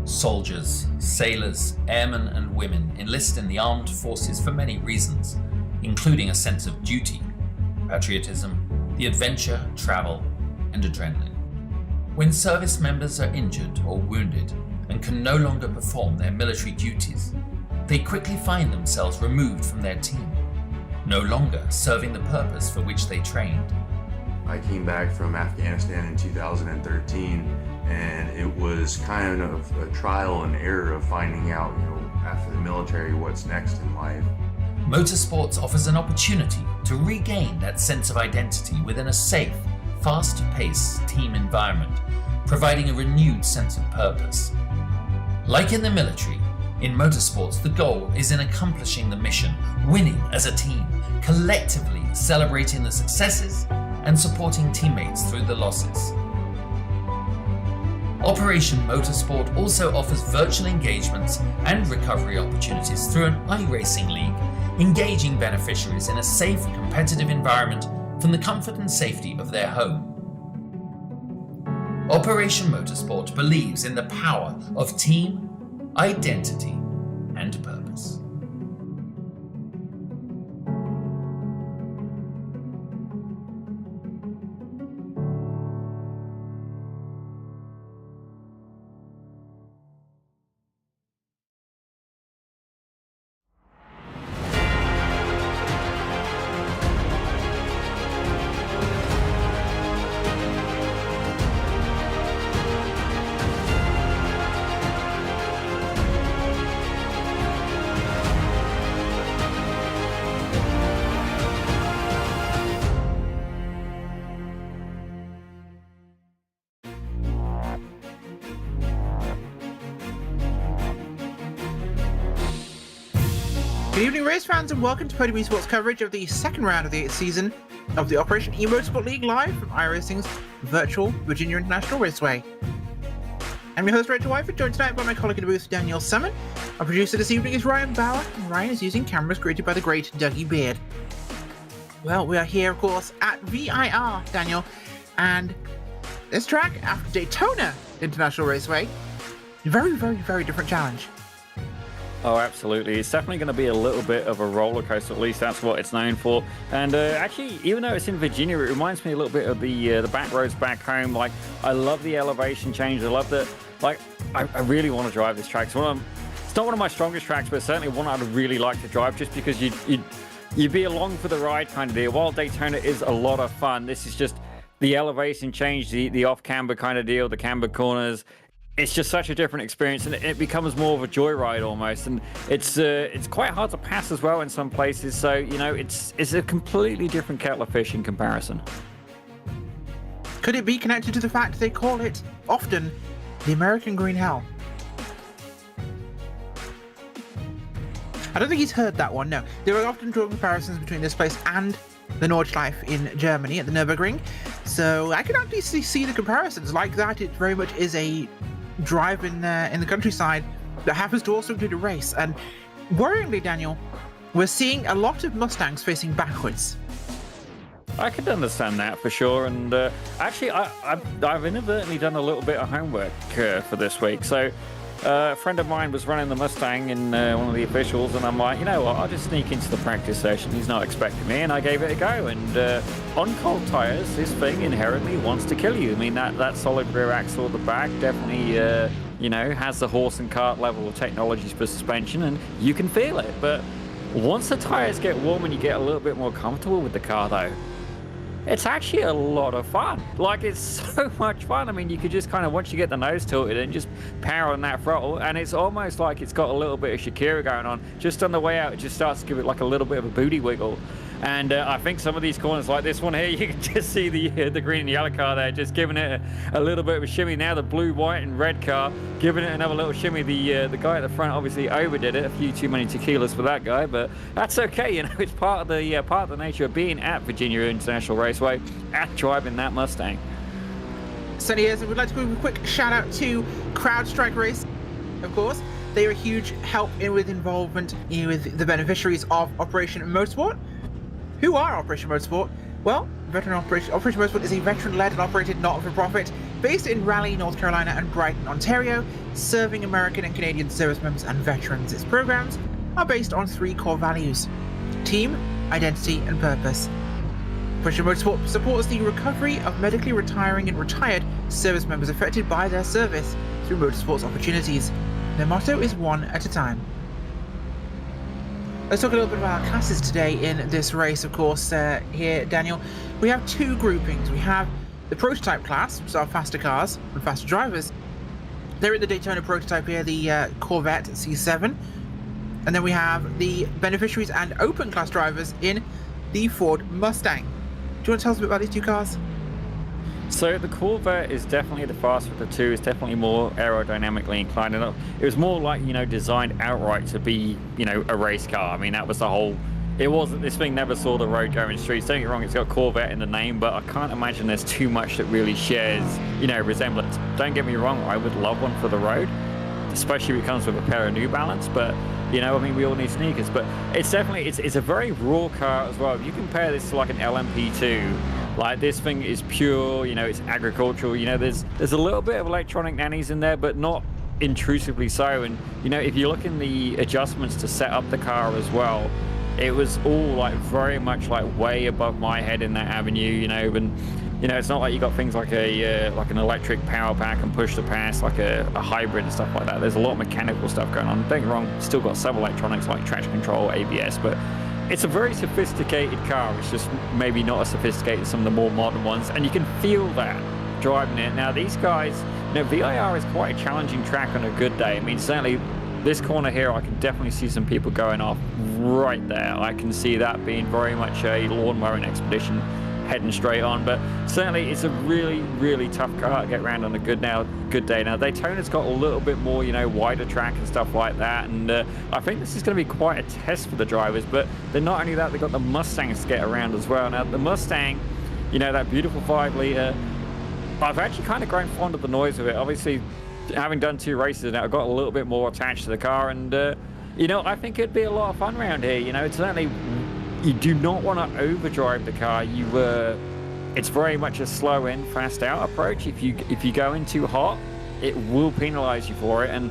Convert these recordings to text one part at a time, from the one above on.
Soldiers, sailors, airmen and women enlist in the armed forces for many reasons, including a sense of duty, patriotism, the adventure, travel, and adrenaline. When service members are injured or wounded and can no longer perform their military duties, they quickly find themselves removed from their team, no longer serving the purpose for which they trained. I came back from Afghanistan in 2013, and it was kind of a trial and error of finding out, after the military, what's next in life. Motorsports offers an opportunity to regain that sense of identity within a safe, fast-paced team environment, providing a renewed sense of purpose. Like in the military, in motorsports the goal is in accomplishing the mission, winning as a team, collectively celebrating the successes and supporting teammates through the losses. Operation Motorsport also offers virtual engagements and recovery opportunities through an iRacing league, engaging beneficiaries in a safe, competitive environment from the comfort and safety of their home. Operation Motorsport believes in the power of team, identity, and purpose. Good evening, race fans, and welcome to Podium Esports coverage of the second round of the 8th season of the Operation eMotorsport League live from iRacing's virtual Virginia International Raceway. I'm your host, Rachel Wyford, joined tonight by my colleague in the booth, Daniel Summon. Our producer this evening is Ryan Bauer, and Ryan is using cameras created by the great Dougie Beard. Well, we are here, of course, at VIR, Daniel, and this track, after Daytona International Raceway, very, very, very different challenge. Oh, absolutely. It's definitely going to be a little bit of a roller coaster, at least that's what it's known for. And actually, even though it's in Virginia, it reminds me a little bit of the back roads back home. Like, I love the elevation change. I love that. Like, I really want to drive this track. It's not one of my strongest tracks, but certainly one I'd really like to drive just because you'd be along for the ride kind of deal. While Daytona is a lot of fun, this is just the elevation change, the off-camber kind of deal, the camber corners. It's just such a different experience, and it becomes more of a joyride almost, and it's quite hard to pass as well in some places. So it's a completely different kettle of fish in comparison. Could it be connected to the fact they call it often the American Green Hell? I don't think he's heard that one. No, there are often drawn comparisons between this place and the Nordschleife in Germany at the Nürburgring, so I can actually see the comparisons. Like that, it very much is a drive in the countryside that happens to also include a race. And worryingly, Daniel, we're seeing a lot of Mustangs facing backwards. I could understand that for sure, and actually I've inadvertently done a little bit of homework for this week. So a friend of mine was running the Mustang in one of the officials, and I'm like, you know what, I'll just sneak into the practice session. He's not expecting me, and I gave it a go. And on cold tires, this thing inherently wants to kill you. I mean, that solid rear axle at the back definitely has the horse and cart level of technologies for suspension, and you can feel it. But once the tires get warm and you get a little bit more comfortable with the car, though, it's actually a lot of fun. Like, it's so much fun. I mean, you could just kind of, once you get the nose tilted and just power on that throttle, and it's almost like it's got a little bit of Shakira going on. Just on the way out, it just starts to give it like a little bit of a booty wiggle. And I think some of these corners, like this one here, you can just see the green and yellow car there, just giving it a little bit of a shimmy. Now the blue, white, and red car giving it another little shimmy. The guy at the front obviously overdid it. A few too many tequilas for that guy, but that's okay. It's part of the nature of being at Virginia International Raceway, at driving that Mustang. So yes, and we'd like to give a quick shout out to CrowdStrike Race, of course. They are a huge help with involvement with the beneficiaries of Operation Motorsport. Who are Operation Motorsport? Well, Veteran Operation Motorsport is a veteran-led and operated not-for-profit based in Raleigh, North Carolina and Brighton, Ontario, serving American and Canadian service members and veterans. Its programs are based on 3 core values: team, identity, and purpose. Operation Motorsport supports the recovery of medically retiring and retired service members affected by their service through motorsports opportunities. Their motto is one at a time. Let's talk a little bit about our classes today in this race, of course, here, Daniel. We have 2 groupings. We have the prototype class, which are faster cars and faster drivers. They're in the Daytona prototype here, the Corvette C7. And then we have the beneficiaries and open class drivers in the Ford Mustang. Do you want to tell us a bit about these 2 cars? So the Corvette is definitely the faster of the 2. It's definitely more aerodynamically inclined. And it was more like, designed outright to be, a race car. I mean, that was the whole... It wasn't... This thing never saw the road going streets. Don't get me wrong, it's got Corvette in the name, but I can't imagine there's too much that really shares, resemblance. Don't get me wrong, I would love one for the road, especially if it comes with a pair of New Balance, but... we all need sneakers, but it's definitely, it's a very raw car as well. If you compare this to like an LMP2, like this thing is pure, it's agricultural, there's a little bit of electronic nannies in there, but not intrusively so. And, if you look in the adjustments to set up the car as well, it was all like very much like way above my head in that avenue, and it's not like you got things like an electric power pack and push to pass, like a hybrid and stuff like that. There's a lot of mechanical stuff going on. Don't get me wrong, still got some electronics like traction control, ABS, but it's a very sophisticated car. It's just maybe not as sophisticated as some of the more modern ones, and you can feel that driving it. Now these guys, VIR is quite a challenging track on a good day. I mean, certainly this corner here, I can definitely see some people going off right there. I can see that being very much a lawn mowing expedition heading straight on, but certainly it's a really, really tough car to get around on a good day. Now Daytona's got a little bit more, wider track and stuff like that, and I think this is going to be quite a test for the drivers. But then not only that, they've got the Mustangs to get around as well. Now the Mustang, that beautiful 5-litre, I've actually kind of grown fond of the noise of it. Obviously, having done 2 races now, I've got a little bit more attached to the car, and I think it'd be a lot of fun around here. It's certainly, you do not want to overdrive the car. It's very much a slow in, fast out approach. If you go in too hot, it will penalize you for it, and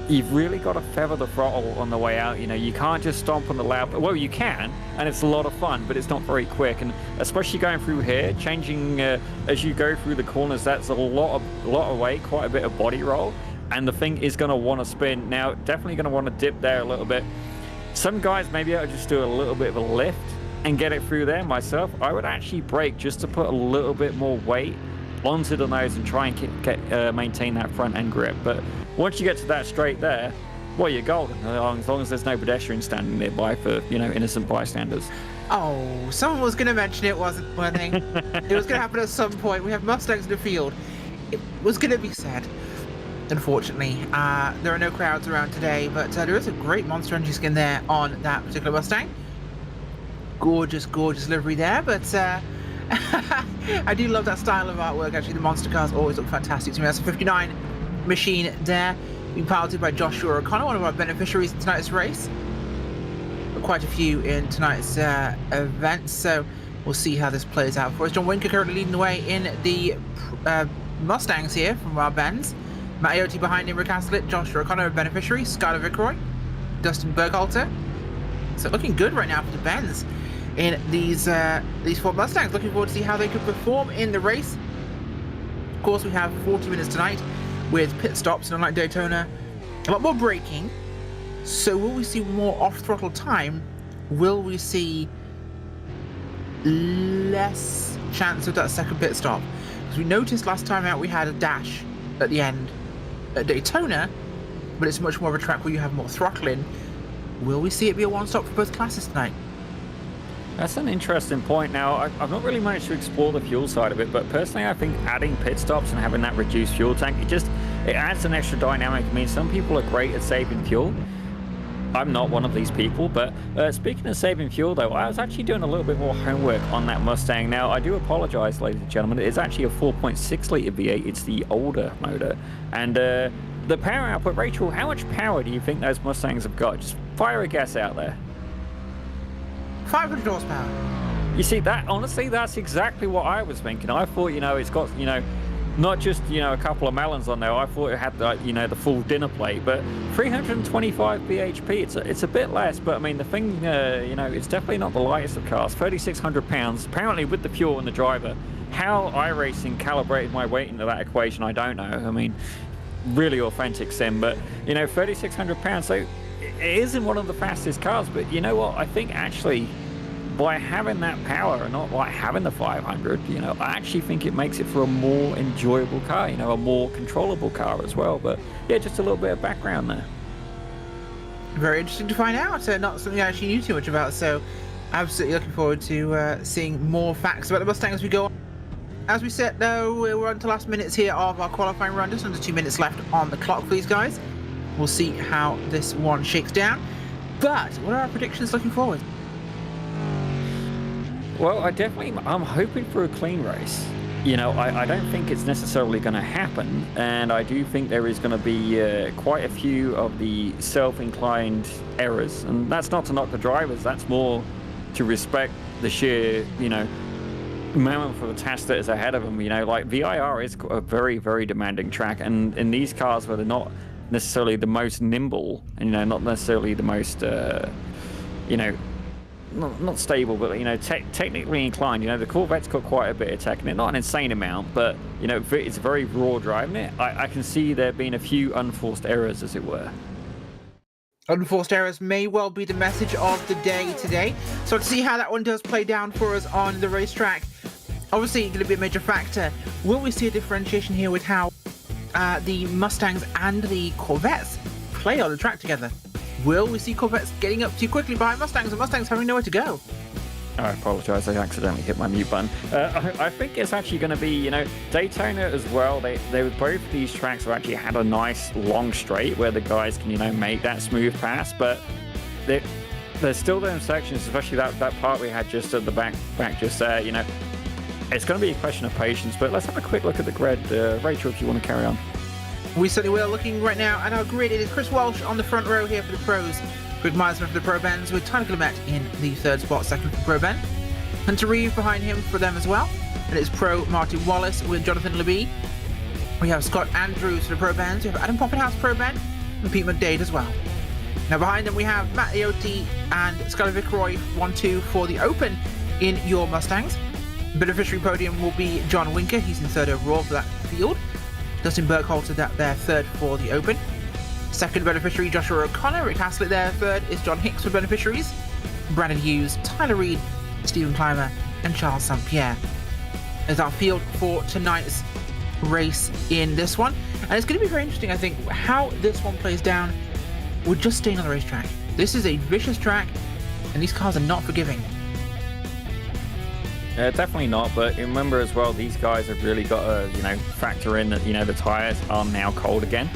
you've really got to feather the throttle on the way out. You can't just stomp on the loud. Well, you can, and it's a lot of fun, but it's not very quick. And especially going through here, changing as you go through the corners, that's a lot of weight, quite a bit of body roll, and the thing is going to want to spin. Now, definitely going to want to dip there a little bit. Some guys maybe I'll just do a little bit of a lift and get it through there. Myself, I would actually brake just to put a little bit more weight onto the nose and try and maintain that front end grip. But once you get to that straight there, well, you're golden, as long as there's no pedestrians standing nearby for, innocent bystanders. Oh, someone was going to mention it, weren't they? It was going to happen at some point. We have Mustangs in the field. It was going to be said. Unfortunately, there are no crowds around today, but there is a great Monster Energy skin there on that particular Mustang. Gorgeous, gorgeous livery there, but I do love that style of artwork. Actually, the monster cars always look fantastic to me. That's a 59 machine there, being piloted by Joshua O'Connor, one of our beneficiaries in tonight's race. Quite a few in tonight's event, so we'll see how this plays out for us. John Winker currently leading the way in the Mustangs here from our Benz. Matt Aoki behind him, Rick Haslett, Joshua O'Connor, beneficiary, Skylar Vickroy, Dustin Berghalter. So looking good right now for the Benz in these Ford Mustangs. Looking forward to see how they could perform in the race. Of course, we have 40 minutes tonight with pit stops, and unlike Daytona, a lot more braking. So will we see more off-throttle time? Will we see less chance of that second pit stop? Because we noticed last time out we had a dash at the end at Daytona, but it's much more of a track where you have more throttling. Will we see it be a one-stop for both classes tonight? That's an interesting point. Now, I've not really managed to explore the fuel side of it, but personally I think adding pit stops and having that reduced fuel tank, it adds an extra dynamic. I mean, some people are great at saving fuel. I'm not one of these people, but speaking of saving fuel though, I was actually doing a little bit more homework on that Mustang. Now, I do apologize, ladies and gentlemen, it's actually a 4.6 litre V8, it's the older motor, and the power output, Rachel, how much power do you think those Mustangs have got? Just fire a guess out there. 500 horsepower. You see, that honestly, that's exactly what I was thinking. I thought, it's got, not just, a couple of melons on there. I thought it had, the full dinner plate, but 325 bhp, it's a bit less, but I mean, the thing, it's definitely not the lightest of cars. 3,600 pounds, apparently with the fuel and the driver. How iRacing calibrated my weight into that equation, I don't know. I mean, really authentic sim, but, 3,600 pounds, so it isn't one of the fastest cars, but you know what? I think actually, by having that power and not like having the 500, I actually think it makes it for a more enjoyable car, a more controllable car as well. But yeah, just a little bit of background there. Very interesting to find out. Not something I actually knew too much about, so absolutely looking forward to seeing more facts about the Mustang as we go on. As we said, though, we're on to the last minutes here of our qualifying run. Just under 2 minutes left on the clock for these guys. We'll see how this one shakes down. But what are our predictions looking forward? Well, I'm hoping for a clean race. I don't think it's necessarily going to happen, and I do think there is going to be quite a few of the self-inclined errors, and that's not to knock the drivers, that's more to respect the sheer, mammoth of a task that is ahead of them. Like VIR is a very, very demanding track, and in these cars where they're not necessarily the most nimble, and not necessarily the most, not stable, but technically inclined. The Corvette's got quite a bit of tech in it, not an insane amount, but it's very raw driving it. I can see there being a few unforced errors, as it were. Unforced errors may well be the message of the day today. So to see how that one does play down for us on the racetrack, obviously going to be a major factor. Will we see a differentiation here with how the Mustangs and the Corvettes play on the track together? Will we see Corvettes getting up too quickly behind Mustangs and Mustangs having nowhere to go? I apologise, I accidentally hit my mute button. I think it's actually going to be, Daytona as well. They both these tracks have actually had a nice long straight where the guys can, make that smooth pass, but there's still those sections, especially that part we had just at the back just there, It's going to be a question of patience, but let's have a quick look at the grid. Rachel, if you want to carry on. We certainly will. Looking right now at our grid, it is Chris Walsh on the front row here for the pros. Greg Meisman for the Pro Bens, with Tyler Glumet in the third spot, second for Pro Ben. Hunter Reeve behind him for them as well. And it's Pro Martin Wallace with Jonathan Leby. We have Scott Andrews for the Pro Bens. We have Adam Poppenhouse Pro Ben and Pete McDade as well. Now behind them we have Matt Aote and Skylar Vickroy 1-2 for the Open in your Mustangs. Beneficiary podium will be John Winker. He's in third overall for that field. Dustin Burkhalter there third for the Open. Second beneficiary, Joshua O'Connor. Rick Haslett there third is John Hicks for beneficiaries. Brandon Hughes, Tyler Reed, Stephen Clymer, and Charles St. Pierre is our field for tonight's race in this one. And it's going to be very interesting, I think, how this one plays down with just staying on the racetrack. This is a vicious track, and these cars are not forgiving. Definitely not, but remember as well, these guys have really got to, factor in that, the tyres are now cold again,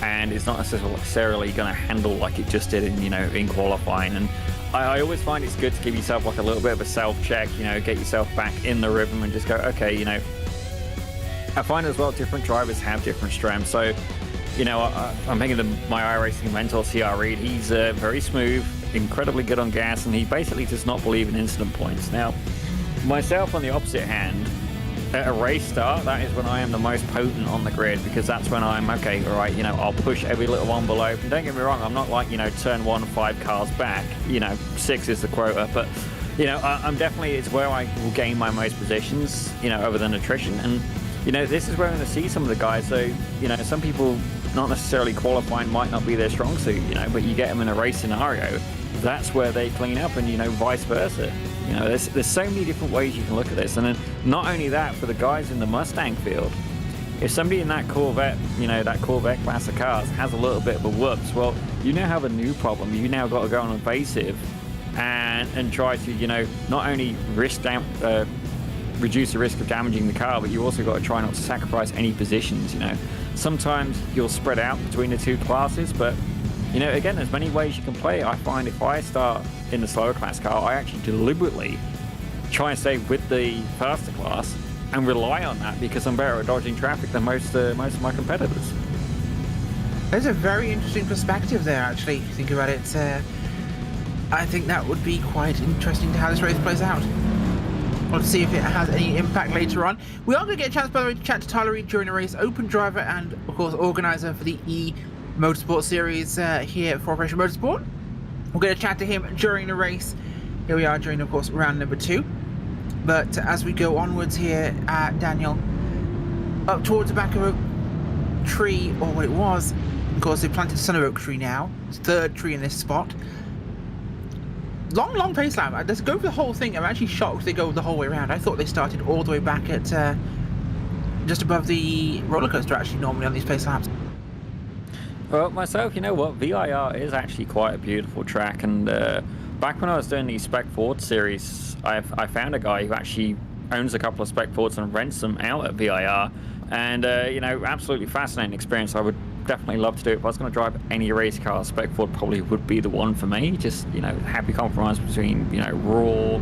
and it's not necessarily going to handle like it just did in qualifying. And I always find it's good to give yourself like a little bit of a self-check, get yourself back in the rhythm and just go, okay, I find as well different drivers have different strengths. So, I'm thinking of my iRacing mentor, CR Reed. He's very smooth, incredibly good on gas, and he basically does not believe in incident points. Now, myself, on the opposite hand, at a race start, that is when I am the most potent on the grid, because that's when I'm, okay, all right, I'll push every little envelope. And don't get me wrong, I'm not like, turn 1, 5 cars back, 6 is the quota, but, I'm definitely, it's where I will gain my most positions, other than attrition. And, this is where I'm going to see some of the guys. So, some people not necessarily qualifying might not be their strong suit, but you get them in a race scenario, that's where they clean up, and, vice versa. There's so many different ways you can look at this. And then not only that, for the guys in the Mustang field, if somebody in that Corvette, that Corvette class of cars has a little bit of a whoops, well, you now have a new problem. You now got to go on evasive and try to, not only reduce the risk of damaging the car, but you also got to try not to sacrifice any positions. Sometimes you'll spread out between the two classes, but again, there's many ways you can play. I find if I start in the slower class car, I actually deliberately try and stay with the faster class and rely on that, because I'm better at dodging traffic than most of my competitors. There's a very interesting perspective there, actually, if you think about it. I think that would be quite interesting to how this race plays out. We'll see if it has any impact later on. We are going to get a chance, by the way, to chat to Tyler Reed during the race, open driver and, of course, organizer for the eMotorsport series here for Operation Motorsport. We're going to chat to him during the race. Here we are during, of course, round number 2. But as we go onwards here, Daniel, up towards the back of a tree, or what it was, of course, they've planted Sun Oak tree now. It's the third tree in this spot. Long pace lap. Let's go for the whole thing. I'm actually shocked they go the whole way around. I thought they started all the way back at just above the roller coaster, actually, normally on these pace laps. Well, myself, you know what? VIR is actually quite a beautiful track, and back when I was doing the Spec Ford series, I found a guy who actually owns a couple of Spec Fords and rents them out at VIR, and you know, absolutely fascinating experience. I would definitely love to do it. If I was going to drive any race car, Spec Ford probably would be the one for me. Just, you know, happy compromise between, you know, raw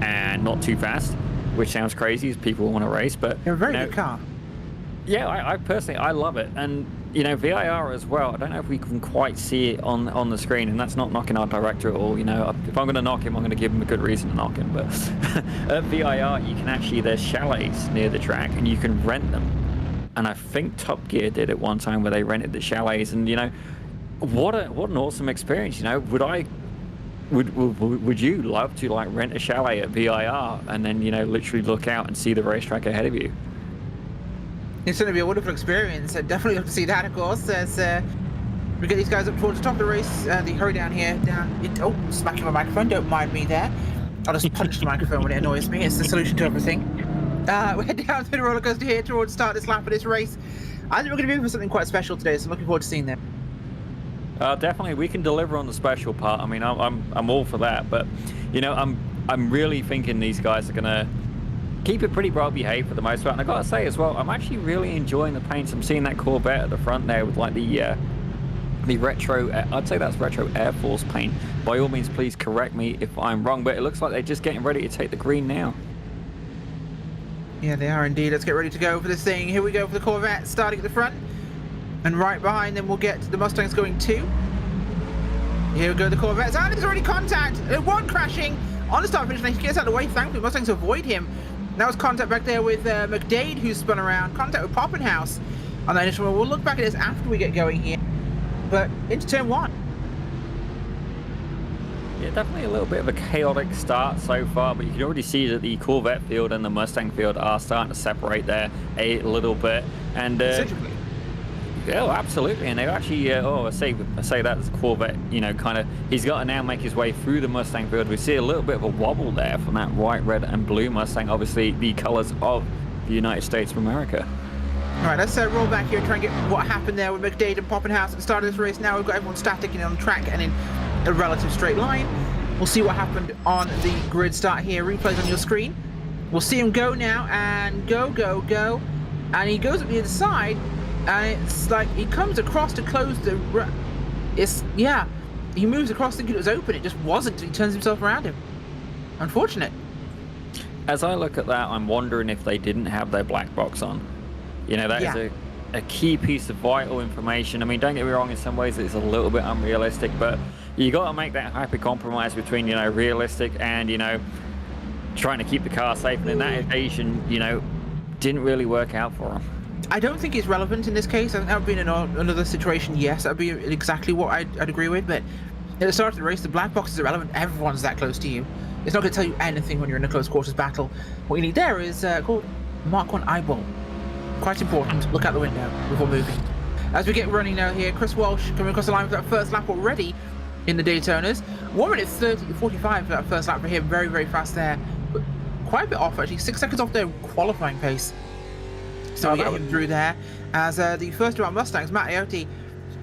and not too fast, which sounds crazy as people want to race, but they're a very good car. Yeah, I personally, I love it. And, you know, VIR as well, I don't know if we can quite see it on the screen, and that's not knocking our director at all. You know, if I'm going to knock him, I'm going to give him a good reason to knock him. But at VIR, you can actually, there's chalets near the track, and you can rent them. And I think Top Gear did it one time where they rented the chalets, and, you know, what an awesome experience. You know, would you love to, like, rent a chalet at VIR and then, you know, literally look out and see the racetrack ahead of you? It's going to be a wonderful experience. I definitely love to see that, of course, as we get these guys up towards the top of the race. The hurry down here. Oh, smacking my microphone. Don't mind me there. I'll just punch the microphone when it annoys me. It's the solution to everything. We're down to the roller coaster here towards the start of this lap of this race. I think we're going to be in for something quite special today, so I'm looking forward to seeing them. Definitely, we can deliver on the special part. I mean, I'm all for that, but you know, I'm really thinking these guys are going to keep it pretty well behaved for the most part. And I got to say as well, I'm actually really enjoying the paints. I'm seeing that Corvette at the front there with like the retro, I'd say that's retro Air Force paint. By all means, please correct me if I'm wrong, but it looks like they're just getting ready to take the green now. Yeah, they are indeed. Let's get ready to go for this thing. Here we go for the Corvette, starting at the front. And right behind them, we'll get the Mustangs going too. Here we go, the Corvettes. And there's already contact. One crashing on the start finish line. He gets out of the way. Thankfully, Mustangs avoid him. That was contact back there with McDade, who spun around. Contact with Poppenhaus on that initial one. We'll look back at this after we get going here. But into turn 1. Yeah, definitely a little bit of a chaotic start so far, but you can already see that the Corvette field and the Mustang field are starting to separate there a little bit. And yeah, absolutely. And they've actually, I say that as a Corvette, you know, kind of, he's got to now make his way through the Mustang field. We see a little bit of a wobble there from that white, red, and blue Mustang, obviously the colors of the United States of America. All right, let's roll back here and try and get what happened there with McDade and Poppenhaus at the start of this race. Now we've got everyone static and on track and in a relative straight line. We'll see what happened on the grid start here. Replays on your screen. We'll see him go now and go. And he goes up the other side. And it's like he comes across to close the... he moves across thinking it was open. It just wasn't. He turns himself around him. Unfortunate. As I look at that, I'm wondering if they didn't have their black box on. You know, that is a key piece of vital information. I mean, don't get me wrong, in some ways it's a little bit unrealistic, but you got to make that happy compromise between, you know, realistic and, you know, trying to keep the car safe. And in that occasion, you know, didn't really work out for them. I don't think it's relevant in this case. I think that would be in another situation, yes, that would be exactly what I'd agree with, but at the start of the race, the black box is irrelevant. Everyone's that close to you. It's not going to tell you anything when you're in a close quarters battle. What you need there is called Mark 1 eyeball. Quite important. Look out the window before moving. As we get running now here, Chris Walsh coming across the line for that first lap already in the Daytonas. 1 minute 30:45 for that first lap for him. Very, very fast there. But quite a bit off, actually. 6 seconds off their qualifying pace. So we get him through there. As the first of our Mustangs, Matt Ayotte,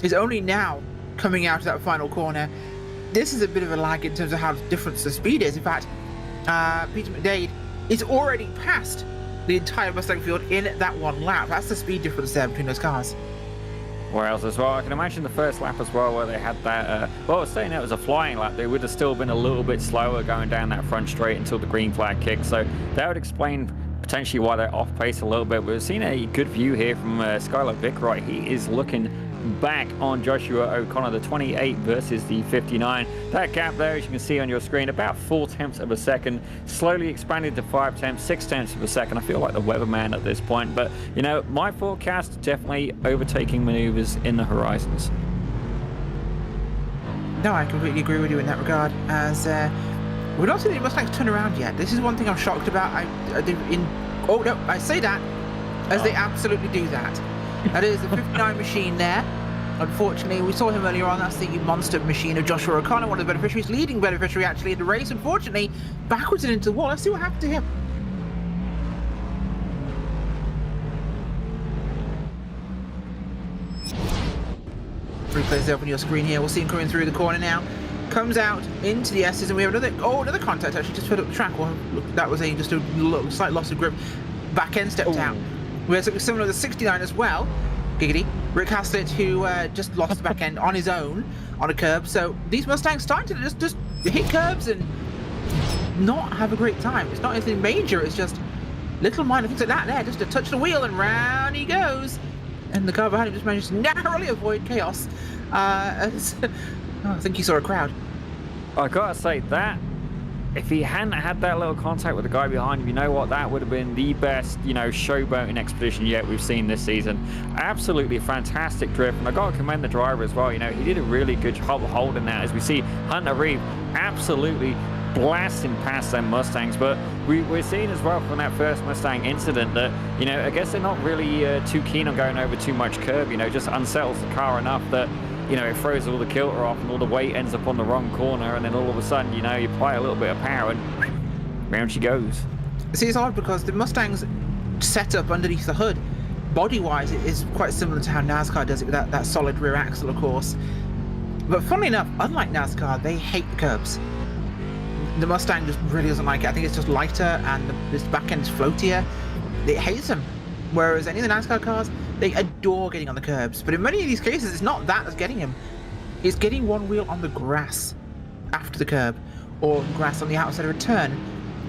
is only now coming out of that final corner. This is a bit of a lag in terms of how different the speed is. In fact, Peter McDade is already past the entire Mustang field in that one lap. That's the speed difference there between those cars. Whereas as well, I can imagine the first lap as well, where they had that, well, I was saying that was a flying lap. They would have still been a little bit slower going down that front straight until the green flag kicked. So that would explain potentially why they're off pace a little bit. We've seen a good view here from Skylar Vickroy. He is looking back on Joshua O'Connor, the 28 versus the 59. That gap there, as you can see on your screen, about 4/10 of a second, slowly expanded to 5/10, 6/10 of a second. I feel like the weatherman at this point, but you know, my forecast definitely overtaking maneuvers in the horizons. No, I completely agree with you in that regard. As we're not seeing the Mustangs turn around yet. This is one thing I'm shocked about. I say that as they absolutely do that. That is the 59 machine there. Unfortunately, we saw him earlier on. That's the monster machine of Joshua O'Connor, one of the beneficiaries, leading beneficiary actually in the race. Unfortunately, backwards and into the wall. Let's see what happened to him. Replays there up on your screen here. We'll see him coming through the corner now. Comes out into the S's, and we have another contact actually just filled up the track. Well, look, that was just a little slight loss of grip. Back end stepped out. We had something similar to the 69 as well. Giggity. Rick Haslett, who just lost the back end on his own on a curb. So these Mustangs starting to just hit curbs and not have a great time. It's not anything major. It's just little minor things like that there. Just to touch the wheel and round he goes. And the car behind him just managed to narrowly avoid chaos. I think he saw a crowd. I gotta say that if he hadn't had that little contact with the guy behind him, you know what, that would have been the best, you know, showboating expedition yet we've seen this season. Absolutely fantastic drift, and I gotta commend the driver as well. You know, he did a really good job holding that, as we see Hunter Reeve absolutely blasting past them Mustangs. But we're seeing as well from that first Mustang incident that, you know, I guess they're not really too keen on going over too much curb. You know, just unsettles the car enough that, you know, it throws all the kilter off and all the weight ends up on the wrong corner, and then all of a sudden, you know, you apply a little bit of power and round she goes. See, it's odd because the Mustang's setup underneath the hood, body-wise, it is quite similar to how NASCAR does it with that solid rear axle, of course. But funnily enough, unlike NASCAR, they hate the curbs. The Mustang just really doesn't like it. I think it's just lighter and this back end is floatier. It hates them. Whereas any of the NASCAR cars, they adore getting on the curbs. But in many of these cases, it's not that that's getting him. It's getting one wheel on the grass after the curb, or grass on the outside of a turn.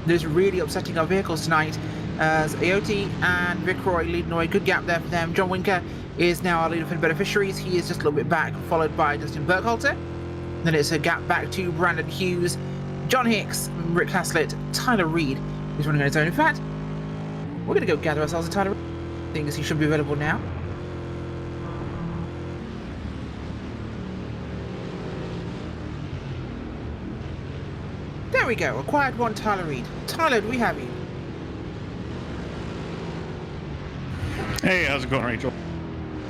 That is really upsetting our vehicles tonight, as Aote and Vickroy leading away. Good gap there for them. John Winker is now our leader for the beneficiaries. He is just a little bit back, followed by Dustin Burkhalter. Then it's a gap back to Brandon Hughes, John Hicks, Rick Haslett, Tyler Reed, who's running on his own. In fact, we're going to go gather ourselves a Tyler Reed, seeing as he should be available now. There we go, acquired one, Tyler Reed. Tyler, do we have you? Hey, how's it going, Rachel?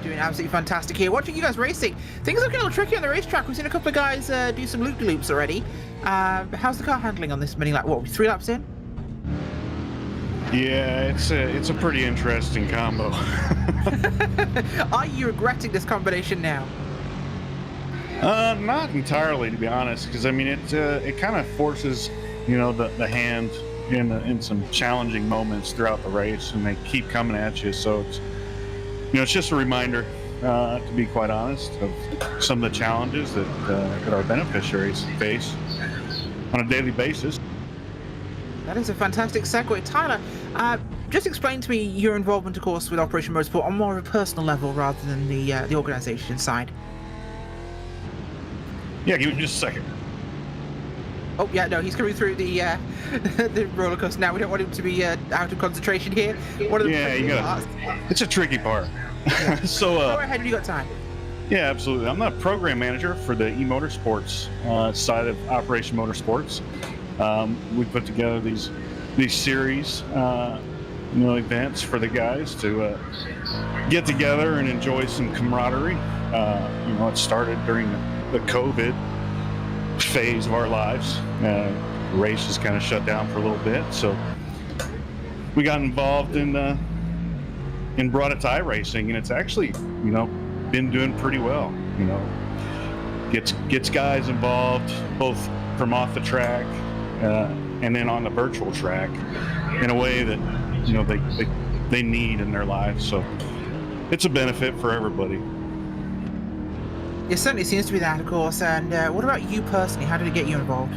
Doing absolutely fantastic here. Watching you guys racing. Things are looking a little tricky on the racetrack. We've seen a couple of guys do some loop-de-loops already. How's the car handling on this mini lap? What, 3 laps in? Yeah, it's a pretty interesting combo. Are you regretting this combination now? Not entirely, to be honest, because I mean it kind of forces, you know, the hand in some challenging moments throughout the race, and they keep coming at you. So it's, you know, it's just a reminder, to be quite honest, of some of the challenges that our beneficiaries face on a daily basis. That is a fantastic segue. Tyler, just explain to me your involvement, of course, with Operation Motorsport on more of a personal level rather than the organisation side. Yeah, give me just a second. Oh, yeah, no, he's coming through the the roller coaster now. We don't want him to be out of concentration here. One of the it's a tricky part. So, go ahead when you got time. Yeah, absolutely. I'm the program manager for the eMotorsports side of Operation Motorsports. We put together these series, you know, events for the guys to get together and enjoy some camaraderie. You know, it started during the COVID phase of our lives. The race was kind of shut down for a little bit, so we got involved in brought it to iRacing, and it's actually, you know, been doing pretty well. You know, gets guys involved both from off the track and then on the virtual track in a way that, you know, they need in their lives. So it's a benefit for everybody. It certainly seems to be that, of course. And what about you personally? How did it get you involved?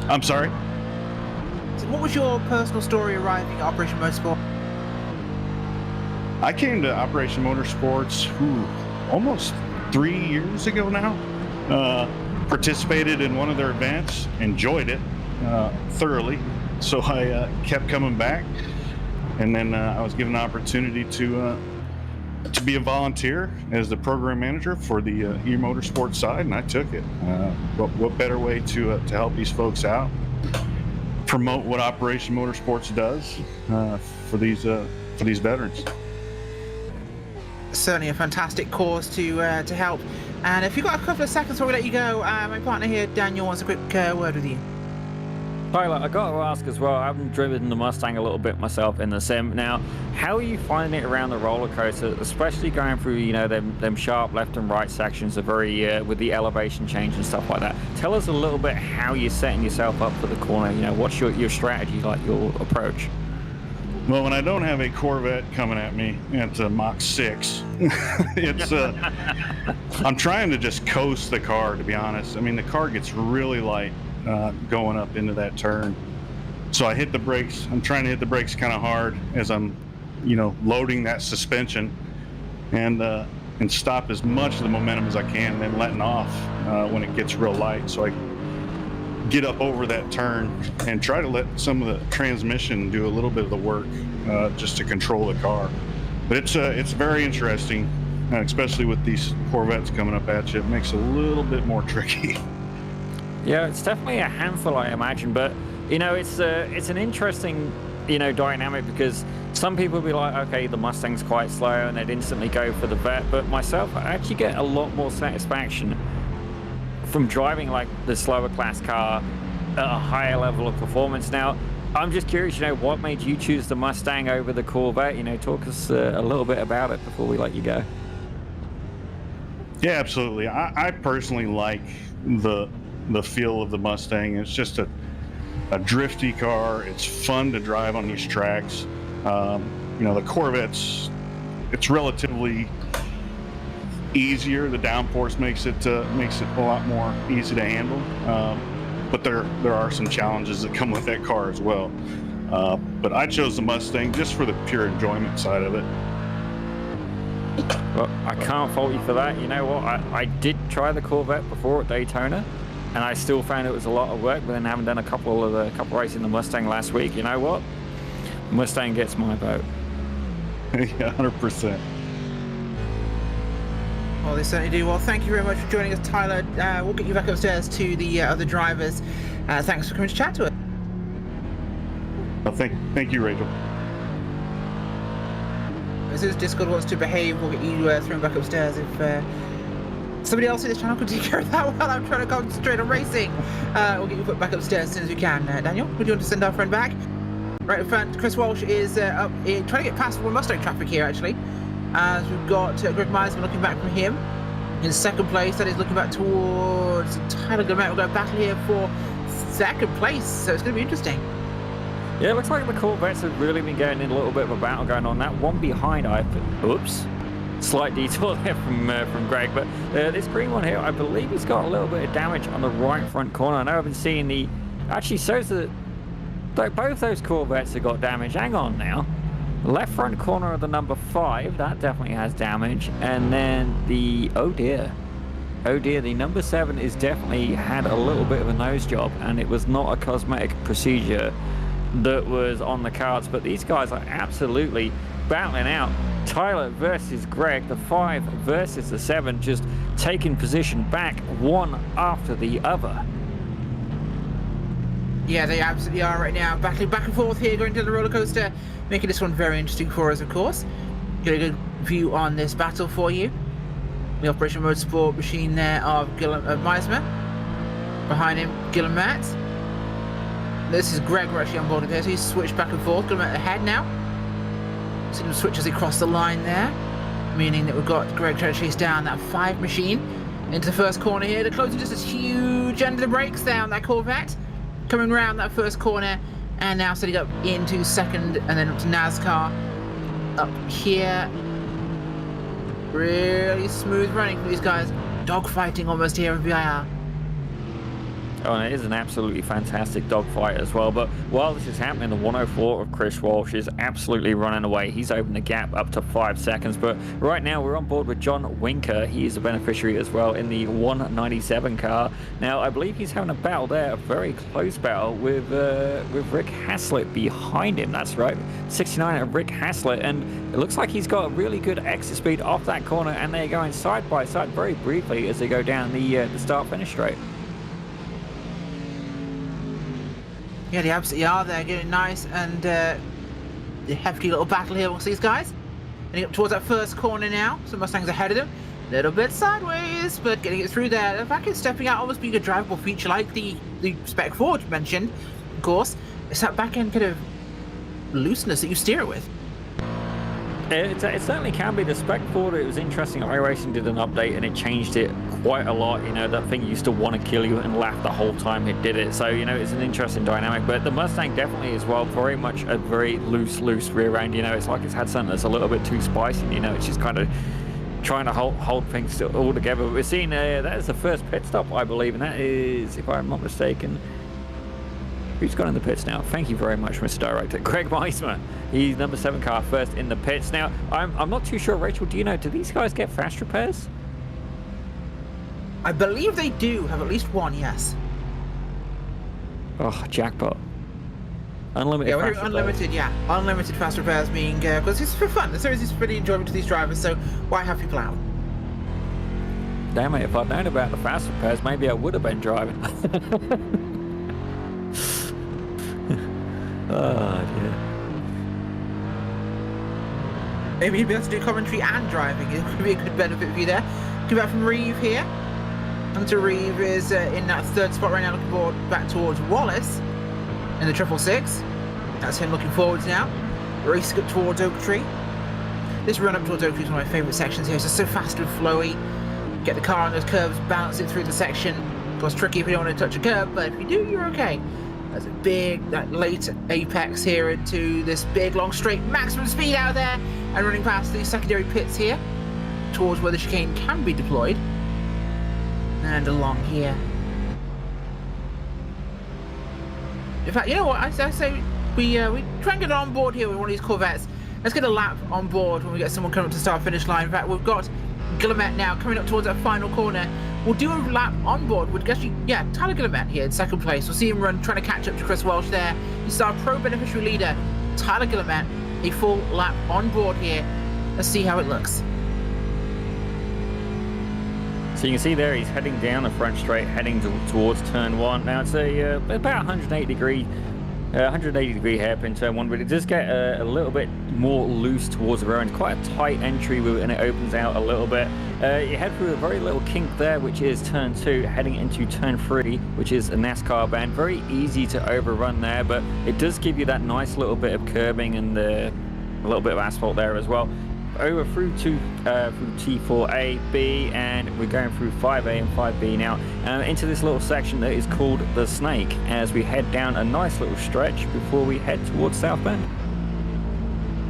I'm sorry? what was your personal story arriving at Operation Motorsport? I came to Operation Motorsports almost 3 years ago now. Participated in one of their events, enjoyed it thoroughly, so I kept coming back. And then I was given an opportunity to be a volunteer as the program manager for the eMotorsport side, and I took it. What better way to help these folks out, promote what Operation Motorsports does for these veterans. Certainly a fantastic cause to help. And if you've got a couple of seconds before we let you go, my partner here, Daniel, wants a quick word with you. Tyler, I got to ask as well, I haven't driven the Mustang a little bit myself in the sim. Now, how are you finding it around the roller coaster, especially going through, you know, them sharp left and right sections are very, with the elevation change and stuff like that. Tell us a little bit how you're setting yourself up for the corner. You know, what's your strategy, like your approach? Well, when I don't have a Corvette coming at me at Mach 6, it's I'm trying to just coast the car, to be honest. I mean, the car gets really light going up into that turn. So I hit the brakes. I'm trying to hit the brakes kind of hard as I'm, you know, loading that suspension and stop as much of the momentum as I can, and then letting off when it gets real light. So I get up over that turn and try to let some of the transmission do a little bit of the work just to control the car. But it's very interesting, especially with these Corvettes coming up at you. It makes it a little bit more tricky. Yeah, it's definitely a handful, I imagine, but you know, it's an interesting, you know, dynamic, because some people will be like, okay, the Mustang's quite slow, and they'd instantly go for the Vet, but myself, I actually get a lot more satisfaction from driving like the slower class car at a higher level of performance. Now, I'm just curious, you know, what made you choose the Mustang over the Corvette? You know, talk us a little bit about it before we let you go. Yeah, absolutely. I personally like the feel of the Mustang. It's just a drifty car. It's fun to drive on these tracks. You know, the Corvette's, it's relatively easier. The downforce makes it a lot more easy to handle. But there are some challenges that come with that car as well. But I chose the Mustang just for the pure enjoyment side of it. Well, I can't fault you for that. You know what? I did try the Corvette before at Daytona, and I still found it was a lot of work. But then having done a couple races in the Mustang last week, you know what? Mustang gets my vote. Yeah, 100%. Well, they certainly do. Well, thank you very much for joining us, Tyler. We'll get you back upstairs to the other drivers. Thanks for coming to chat to us. Well, thank you, Rachel. As soon as Discord wants to behave, we'll get you thrown back upstairs. If somebody else in this channel could take care of that while I'm trying to concentrate on racing, we'll get you put back upstairs as soon as we can. Daniel, would you want to send our friend back? Right in front, Chris Walsh is up trying to get past one Mustang traffic here, actually. As we've got Greg Meisman looking back from him. In second place, that is looking back towards Tyler Gilmet. We've got a battle here for second place, so it's going to be interesting. Yeah, it looks like the Corvettes have really been getting in a little bit of a battle going on. That one behind, oops, slight detour there from Greg, but this green one here, I believe he's got a little bit of damage on the right front corner. I know I've been seeing actually shows that both those Corvettes have got damage. Hang on now. Left front corner of the number 5, that definitely has damage. And then oh dear, the number 7 is definitely had a little bit of a nose job, and it was not a cosmetic procedure that was on the cards. But these guys are absolutely battling out. Tyler versus Greg, the 5 versus the 7, just taking position back one after the other. Yeah, they absolutely are right now. Battling back and forth here, going to the roller coaster, making this one very interesting for us, of course. Get a good view on this battle for you. The Operation Motorsport machine there of Meismer. Behind him, Gilliamat. This is Greg, we're actually on board with this. He's switched back and forth. Gilliamat ahead now. See him switch as he crossed the line there. Meaning that we've got Greg trying to chase down that 5 machine into the first corner here. The closing just is huge under the brakes there on that Corvette. Coming round that first corner, and now setting up into second, and then up to NASCAR up here. Really smooth running for these guys. Dogfighting almost here in VIR. Oh, and it is an absolutely fantastic dogfight as well. But while this is happening, the 104 of Chris Walsh is absolutely running away. He's opened the gap up to 5 seconds. But right now, we're on board with John Winker. He is a beneficiary as well in the 197 car. Now, I believe he's having a battle there, a very close battle with Rick Haslett behind him. That's right, 69 of Rick Haslett. And it looks like he's got a really good exit speed off that corner. And they're going side by side very briefly as they go down the start-finish straight. Yeah, they absolutely are. They're getting nice and a hefty little battle here amongst these guys. Heading up towards that first corner now. Some Mustangs ahead of them. A little bit sideways, but getting it through there. The fact it's stepping out, almost being a drivable feature like the Spec Forge mentioned, of course. It's that back end kind of looseness that you steer it with. It certainly can be. The Spec Ford, it was interesting. iRacing did an update and it changed it quite a lot. You know, that thing used to want to kill you and laugh the whole time it did it. So, you know, it's an interesting dynamic. But the Mustang definitely as well, very much a very loose rear end. You know, it's like it's had something that's a little bit too spicy. You know, it's just kind of trying to hold things all together. But we're seeing that is the first pit stop, I believe. And that is, if I'm not mistaken, who's got in the pits now? Thank you very much, Mr. Director. Greg Meismer. He's number 7 car first in the pits. Now, I'm not too sure, Rachel, do you know, do these guys get fast repairs? I believe they do have at least one, yes. Oh, jackpot. Unlimited yeah, fast repairs. unlimited, yeah. Unlimited fast repairs being, because it's for fun. The series is pretty enjoyable to these drivers, so why have people out? Damn it, if I'd known about the fast repairs, maybe I would have been driving. Oh, dear. Maybe you'd be able to do commentary and driving. It could be a good benefit for you there. Come back from Reeve here. Hunter Reeve is in that 3rd spot right now, looking forward back towards Wallace in the 666. That's him looking forwards now. Race up towards Oak Tree. This run up towards Oak Tree is one of my favourite sections here. It's just so fast and flowy. Get the car on those curves, balance it through the section. Of course, tricky if you don't want to touch a curb, but if you do, you're okay. There's a big, that late apex here into this big, long straight, maximum speed out there, and running past the secondary pits here, towards where the chicane can be deployed, and along here. In fact, you know what, I say we try and get on board here with one of these Corvettes. Let's get a lap on board when we get someone coming up to start-finish line. In fact, we've got Guillemette now coming up towards that final corner. We'll do a lap on board with actually, yeah, Tyler Guillemette here in 2nd place. We'll see him run, trying to catch up to Chris Welsh there. He's our pro beneficiary leader, Tyler Guillemette. A full lap on board here. Let's see how it looks. So you can see there he's heading down the front straight, heading towards turn 1. Now it's about 180 degree hairpin turn 1, but it does get a little bit more loose towards the rear end. Quite a tight entry and it opens out a little bit. You head through a very little kink there, which is turn 2, heading into turn 3, which is a NASCAR bend. Very easy to overrun there, but it does give you that nice little bit of curbing and a little bit of asphalt there as well. Over through to through T4A, B, and we're going through 5A and 5B now, into this little section that is called the Snake, as we head down a nice little stretch before we head towards South Bend.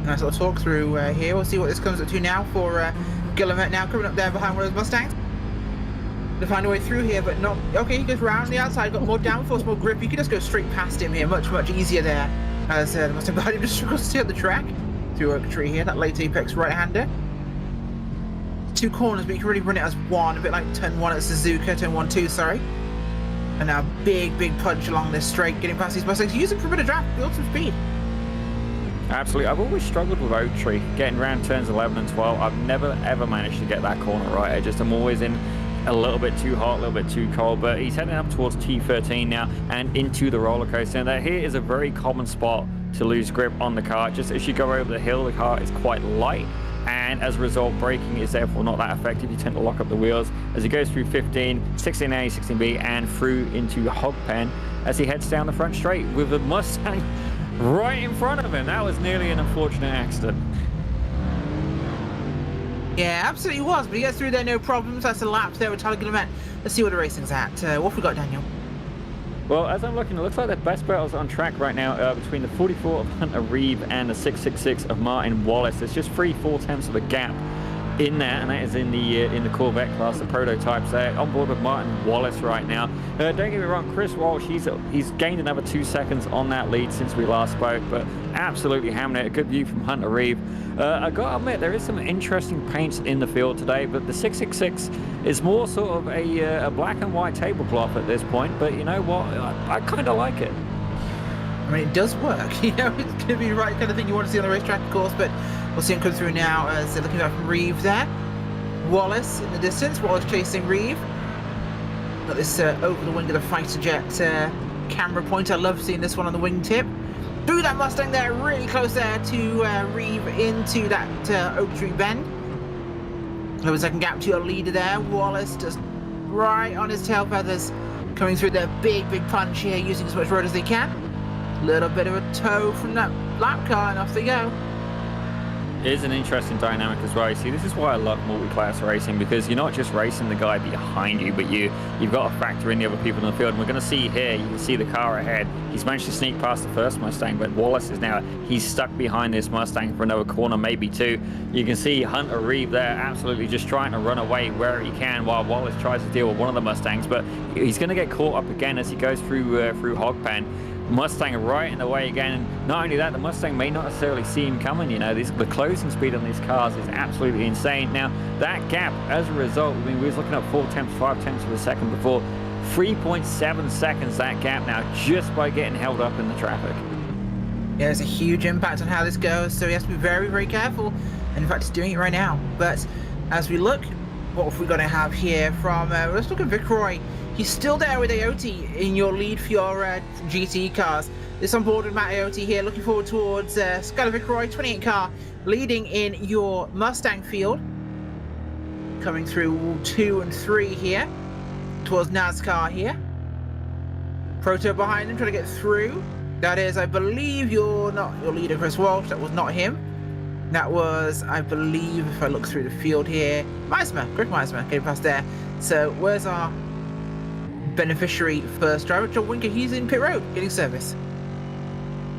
Nice little talk through here. We'll see what this comes up to now for Guillemette now coming up there behind one of those Mustangs. To find a way through here, but not okay. He goes round the outside, got more downforce, more grip. You can just go straight past him here, much easier there. As the Mustang behind him just struggles to stay on the track. Through Oak Tree here, that late apex right-hander. 2 corners, but you can really run it as one, a bit like turn 1 at Suzuka, turn 1-2, sorry. And now big punch along this straight, getting past these Mustangs, using for a bit of draft, build some speed. Absolutely, I've always struggled with Oak Tree, getting around turns 11 and 12. I've never ever managed to get that corner right. I'm always in a little bit too hot, a little bit too cold, but he's heading up towards T13 now and into the roller coaster. Now here is a very common spot to lose grip on the car. Just as you go over the hill, the car is quite light, and as a result, braking is therefore not that effective. You tend to lock up the wheels as he goes through 15, 16A, 16B, and through into Hogpen as he heads down the front straight with the Mustang right in front of him. That was nearly an unfortunate accident. Yeah, absolutely was, but he gets through there, no problems. That's a lap there with Tyler Guillemette. Let's see what the racing's at. What have we got, Daniel? Well, as I'm looking, it looks like the best battles on track right now between the 44 of Hunter Reeve and the 666 of Martin Wallace. There's just 3/4 tenths of a gap in there, and that is in the Corvette class, the prototypes there. On board with Martin Wallace right now. Don't get me wrong, Chris Walsh, he's gained another 2 seconds on that lead since we last spoke, but absolutely hammering it. A good view from Hunter Reeve. I gotta admit, there is some interesting paints in the field today, but the 666 is more sort of a black and white tablecloth at this point, but you know what, I kind of like it. I mean, it does work. You know, it's going to be the right kind of thing you want to see on the racetrack, of course, but we'll see him come through now as they're looking at from Reeve there. Wallace in the distance, Wallace chasing Reeve. Got this over the wing of the fighter jet camera point. I love seeing this one on the wingtip. Through that Mustang there, really close there to Reeve into that Oak Tree bend. Over a second gap to your leader there. Wallace just right on his tail feathers, coming through the big punch here, using as much road as they can. Little bit of a toe from that lap car, and off they go. It is an interesting dynamic as well. You see, this is why I love multi-class racing, because you're not just racing the guy behind you, but you've got to factor in the other people in the field. And we're going to see here, you can see the car ahead. He's managed to sneak past the first Mustang, but Wallace is now, he's stuck behind this Mustang for another corner, maybe two. You can see Hunter Reeve there absolutely just trying to run away where he can while Wallace tries to deal with one of the Mustangs, but he's going to get caught up again as he goes through Hogpen. Mustang right in the way again, and not only that, the Mustang may not necessarily see him coming. You know, the closing speed on these cars is absolutely insane. Now that gap, as a result, I mean, we was looking at 4 tenths, 5 tenths of a second before. 3.7 seconds that gap now, just by getting held up in the traffic. Yeah, there's a huge impact on how this goes, so he has to be very careful, and in fact he's doing it right now. But as we look, what have we got to have here from let's look at Vic Roy. He's still there with Aote in your lead for your GT cars. This on board with Matt Aote here, looking forward towards Skylar Vic Roy, 28 car, leading in your Mustang field. Coming through 2 and 3 here, towards NASCAR here. Proto behind him, trying to get through. That is, I believe, your leader, Chris Walsh. That was not him. That was, I believe, if I look through the field here, Meismer, Greg Meismer, getting past there. So where's our beneficiary first driver? John Winker, he's in pit road getting service.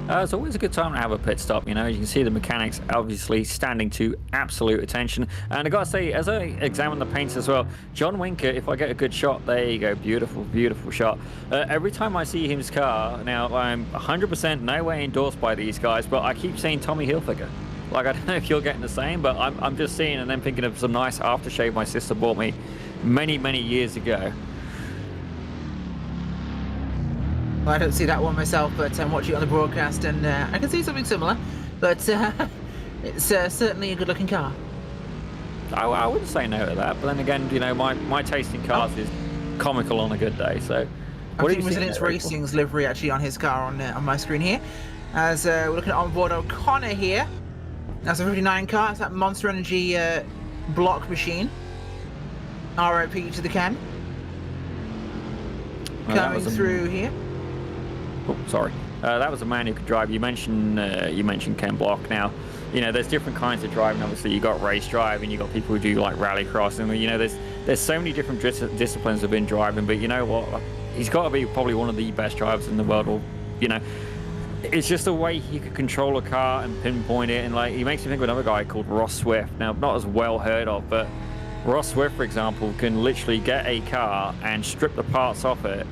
It's always a good time to have a pit stop. You know, you can see the mechanics obviously standing to absolute attention. And I gotta say, as I examine the paints as well, John Winker, if I get a good shot, there you go, beautiful shot. Every time I see his car, now I'm 100% no way endorsed by these guys, but I keep saying Tommy Hilfiger. Like, I don't know if you're getting the same, but I'm just seeing and then thinking of some nice aftershave my sister bought me many years ago. Well, I don't see that one myself, but I'm watching it on the broadcast, and I can see something similar. But it's certainly a good-looking car. I wouldn't say no to that, but then again, you know, my taste in cars is comical on a good day. So, I think Resilience Racing's livery actually on his car on my screen here. As we're looking at onboard O'Connor here. That's a 59 car. It's that Monster Energy block machine. RIP to the can. Coming through here. Oh, sorry. That was a man who could drive. You mentioned Ken Block. Now, you know, there's different kinds of driving. Obviously, you got race driving, you got people who do like rallycross, and you know, there's so many different disciplines within driving. But you know what? He's got to be probably one of the best drivers in the world. Or, you know, it's just the way he could control a car and pinpoint it. And like, he makes me think of another guy called Ross Swift. Now, not as well heard of, but Ross Swift, for example, can literally get a car and strip the parts off it,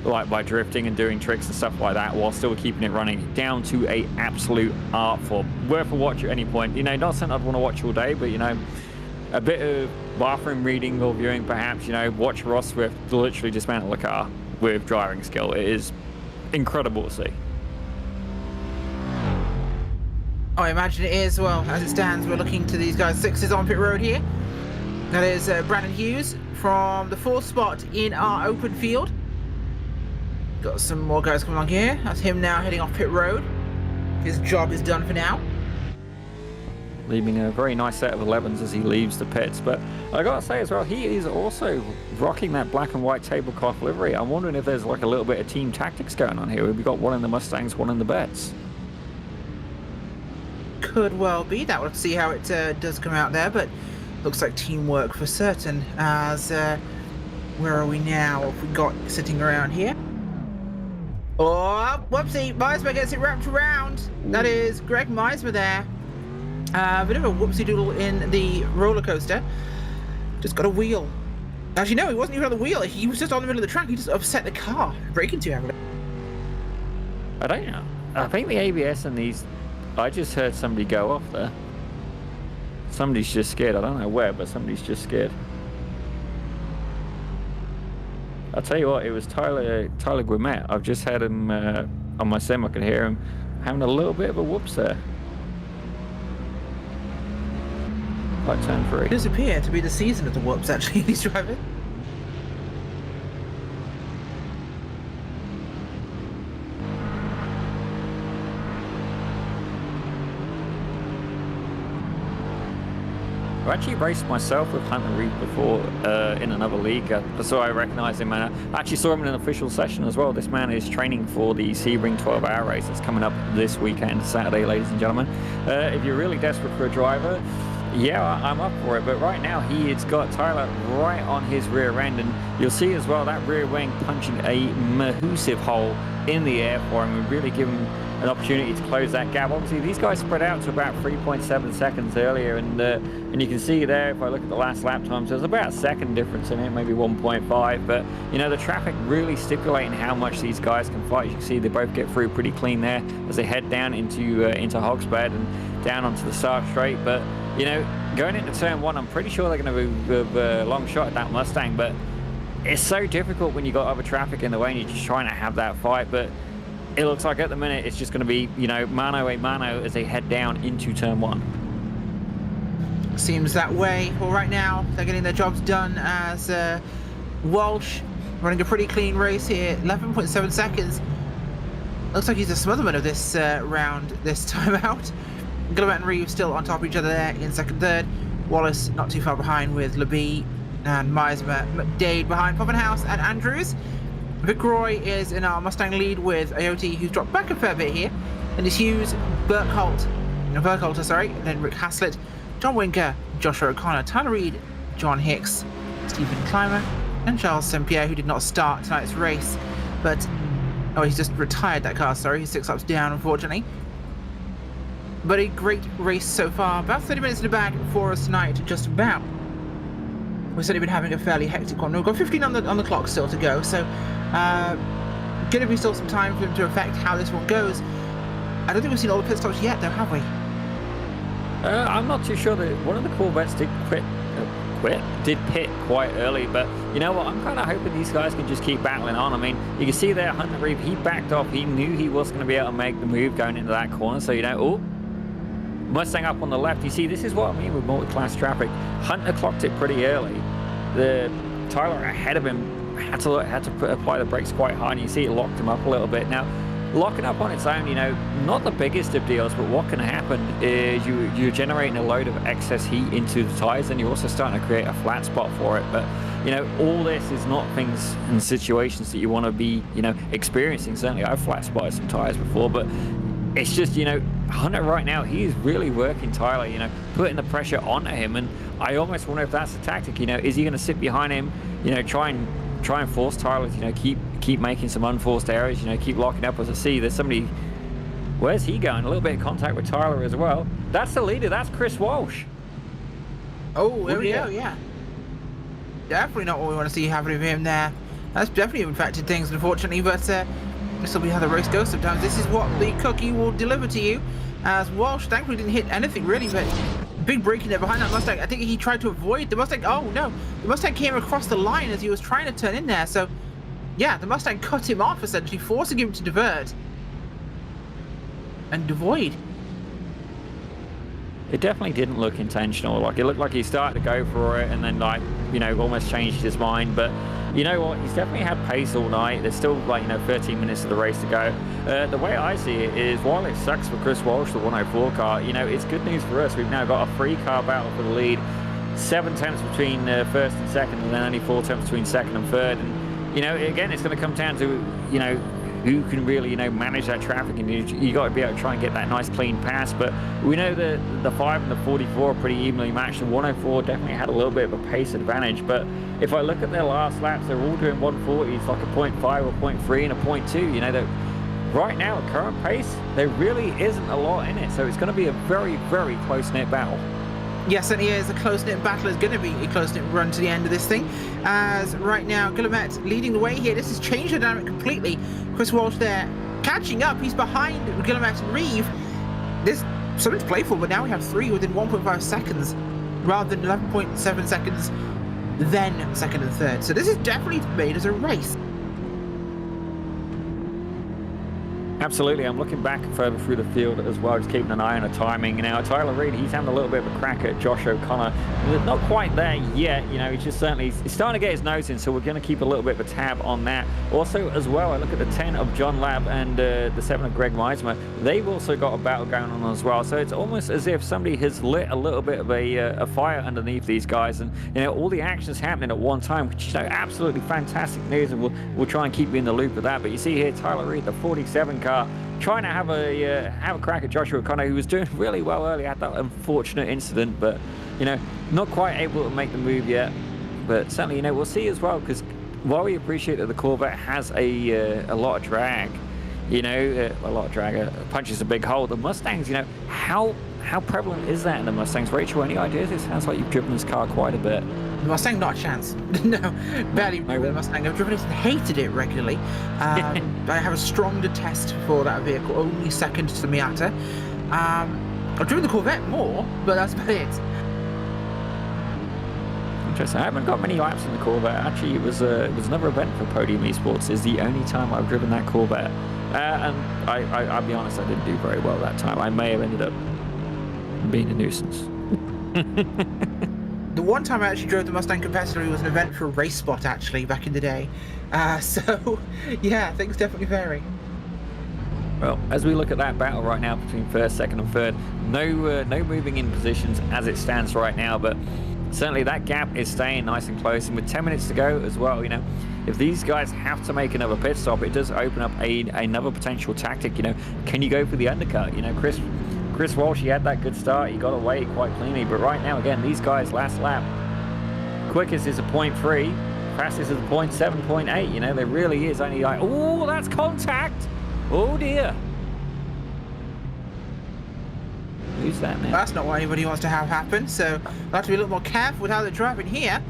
like by drifting and doing tricks and stuff like that, while still keeping it running, down to a absolute art form. Worth a watch at any point. You know, not something I'd want to watch all day, but you know, a bit of bathroom reading or viewing perhaps. You know, watch Ross Swift literally dismantle a car with driving skill. It is incredible to see. Oh, I imagine it is. Well, as it stands, we're looking to these guys. 6 is on pit road here. That is Brandon Hughes from the 4th spot in our open field. Got some more guys coming along here. That's him now heading off pit road. His job is done for now. Leaving a very nice set of 11s as he leaves the pits. But I gotta say as well, he is also rocking that black and white tablecloth livery. I'm wondering if there's like a little bit of team tactics going on here. We've got one in the Mustangs, one in the Bets. Could well be. That. We'll see how it does come out there, but looks like teamwork for certain. As where are we now? What have we got sitting around here? Oh, whoopsie! Meismer gets it wrapped around. That is Greg Meismer there. A bit of a whoopsie doodle in the roller coaster. Just got a wheel. Actually, no, he wasn't even on the wheel. He was just on the middle of the track. He just upset the car, braking too heavily. I don't know. I think the ABS in these... I just heard somebody go off there. Somebody's just scared. I don't know where, but somebody's just scared. I'll tell you what, it was Tyler Guimet. I've just had him on my sim. I could hear him having a little bit of a whoops there. Like turn 3. It does appear to be the season of the whoops, actually, he's driving. I've actually raced myself with Hunter Reed before in another league, so I recognise him. And I actually saw him in an official session as well. This man is training for the Sebring 12-hour race that's coming up this weekend, Saturday, ladies and gentlemen. If you're really desperate for a driver, yeah, I'm up for it. But right now, he's got Tyler right on his rear end, and you'll see as well that rear wing punching a massive hole in the air for him and really give him an opportunity to close that gap. Obviously, these guys spread out to about 3.7 seconds earlier, and you can see there, if I look at the last lap times, there's about a second difference in it, maybe 1.5. But you know, the traffic really stipulating how much these guys can fight. As you can see, they both get through pretty clean there as they head down into Hogsbad and down onto the start straight. But you know, going into turn 1, I'm pretty sure they're going to be a long shot at that Mustang. But it's so difficult when you got other traffic in the way and you're just trying to have that fight. But it looks like at the minute it's just going to be, you know, mano a mano as they head down into turn 1. Seems that way. Well, right now they're getting their jobs done as Walsh running a pretty clean race here, 11.7 seconds. Looks like he's a smotherman of this round this time out. Guillemette and Reeves still on top of each other there in second, third. Wallace not too far behind with LeBee and Meismer, McDade behind Poppenhouse and Andrews. Vic Roy is in our Mustang lead with Aote, who's dropped back a fair bit here. And it's Hughes, Burkhalter, sorry, and then Rick Haslett, John Winker, Joshua O'Connor, Tyler Reed, John Hicks, Stephen Clymer, and Charles St. Pierre, who did not start tonight's race. But, oh, he's just retired that car, sorry. He's 6 laps down, unfortunately. But a great race so far. About 30 minutes in the bag for us tonight, just about. We've certainly been having a fairly hectic one. We've got 15 on the clock still to go, so going to be still some time for them to affect how this one goes. I don't think we've seen all the pit stops yet, though, have we? I'm not too sure that one of the Corvettes did pit quite early, but you know what? I'm kind of hoping these guys can just keep battling on. I mean, you can see there, Hunter Reeve, he backed off. He knew he wasn't going to be able to make the move going into that corner, so you know, oh, Mustang up on the left. You see, this is what I mean with multi-class traffic. Hunter clocked it pretty early. The Tyler ahead of him had to apply the brakes quite hard, and you see it locked him up a little bit. Now, locking up on its own, you know, not the biggest of deals, but what can happen is you're generating a load of excess heat into the tires, and you're also starting to create a flat spot for it. But you know, all this is not things and situations that you want to be, you know, experiencing. Certainly, I've flat spotted some tires before, but it's just, you know, Hunter right now, he is really working Tyler, you know, putting the pressure onto him, and I almost wonder if that's the tactic. You know, is he going to sit behind him, you know, try and force Tyler to, you know, keep making some unforced errors, you know, keep locking up. As I see, there's somebody, where's he going? A little bit of contact with Tyler as well. That's the leader, that's Chris Walsh. Oh, there we go, yeah. Definitely not what we want to see happening with him there. That's definitely impacted things, unfortunately, but this will be how the race goes sometimes. This is what the cookie will deliver to you, as Walsh thankfully didn't hit anything really, but big braking there behind that Mustang. I think he tried to avoid the Mustang. Oh no, the Mustang came across the line as he was trying to turn in there, so yeah, the Mustang cut him off essentially, forcing him to divert and devoid. It definitely didn't look intentional. Like, it looked like he started to go for it and then, like, you know, almost changed his mind. But you know what? He's definitely had pace all night. There's still, like, you know, 13 minutes of the race to go. The way I see it is, while it sucks for Chris Walsh, the 104 car, you know, it's good news for us. We've now got a 3-car battle for the lead. 7 tenths between first and second, and then only 4 tenths between second and third. And, you know, again, it's going to come down to, you know, who can really, you know, manage that traffic, and you got to be able to try and get that nice clean pass. But we know that the 5 and the 44 are pretty evenly matched, and 104 definitely had a little bit of a pace advantage. But if I look at their last laps, they're all doing 140s, like a 0.5 or 0.3 and a 0.2. You know, they're right now, at current pace, there really isn't a lot in it. So it's going to be a very, very close-knit battle. Yes, and is a close-knit battle. Is going to be a close-knit run to the end of this thing. As right now, Guillemette leading the way here. This has changed the dynamic completely. Chris Walsh there catching up. He's behind Guillemette and Reeve. There's something to play for, but now we have 3 within 1.5 seconds rather than 11.7 seconds, then second and third. So this is definitely made as a race. Absolutely, I'm looking back further through the field as well, just keeping an eye on the timing. Now, Tyler Reid, he's having a little bit of a crack at Josh O'Connor. Not quite there yet, you know, he's just certainly he's starting to get his nose in, so we're going to keep a little bit of a tab on that. Also, as well, I look at the 10 of John Labb and the 7 of Greg Meismer. They've also got a battle going on as well, so it's almost as if somebody has lit a little bit of a fire underneath these guys, and you know, all the action's happening at one time, which is absolutely fantastic news, and we'll try and keep you in the loop of that. But you see here, Tyler Reid, the 47 car, trying to have a crack at Joshua O'Connor, who was doing really well earlier, had that unfortunate incident, but you know, not quite able to make the move yet. But certainly, you know, we'll see as well, because while we appreciate that the Corvette has a lot of drag, you know, a lot of drag, punches a big hole. The Mustangs, you know, how prevalent is that in the Mustangs? Rachel, any ideas? It sounds like you've driven this car quite a bit. The Mustang, not a chance. No, barely driven the Mustang. I've driven it and hated it regularly. I have a strong detest for that vehicle, only second to the Miata. I've driven the Corvette more, but that's about it. Interesting. I haven't got many laps in the Corvette. Actually, it was another event for Podium Esports. It's the only time I've driven that Corvette. And I'll be honest, I didn't do very well that time. I may have ended up being a nuisance. The one time I actually drove the Mustang competitively was an event for Race Spot, actually, back in the day. So, yeah, things definitely vary. Well, as we look at that battle right now between first, second, and third, no moving in positions as it stands right now, but certainly that gap is staying nice and close. And with 10 minutes to go as well, you know, if these guys have to make another pit stop, it does open up another potential tactic. You know, can you go for the undercut? You know, Chris Walsh, he had that good start. He got away quite cleanly. But right now, again, these guys, last lap, quickest is a 0.3, fastest is a 0.7, 0.8. You know, there really is only like, oh, that's contact. Oh, dear. Who's that now? That's not what anybody wants to have happen. So we'll have to be a little more careful with how they're driving here.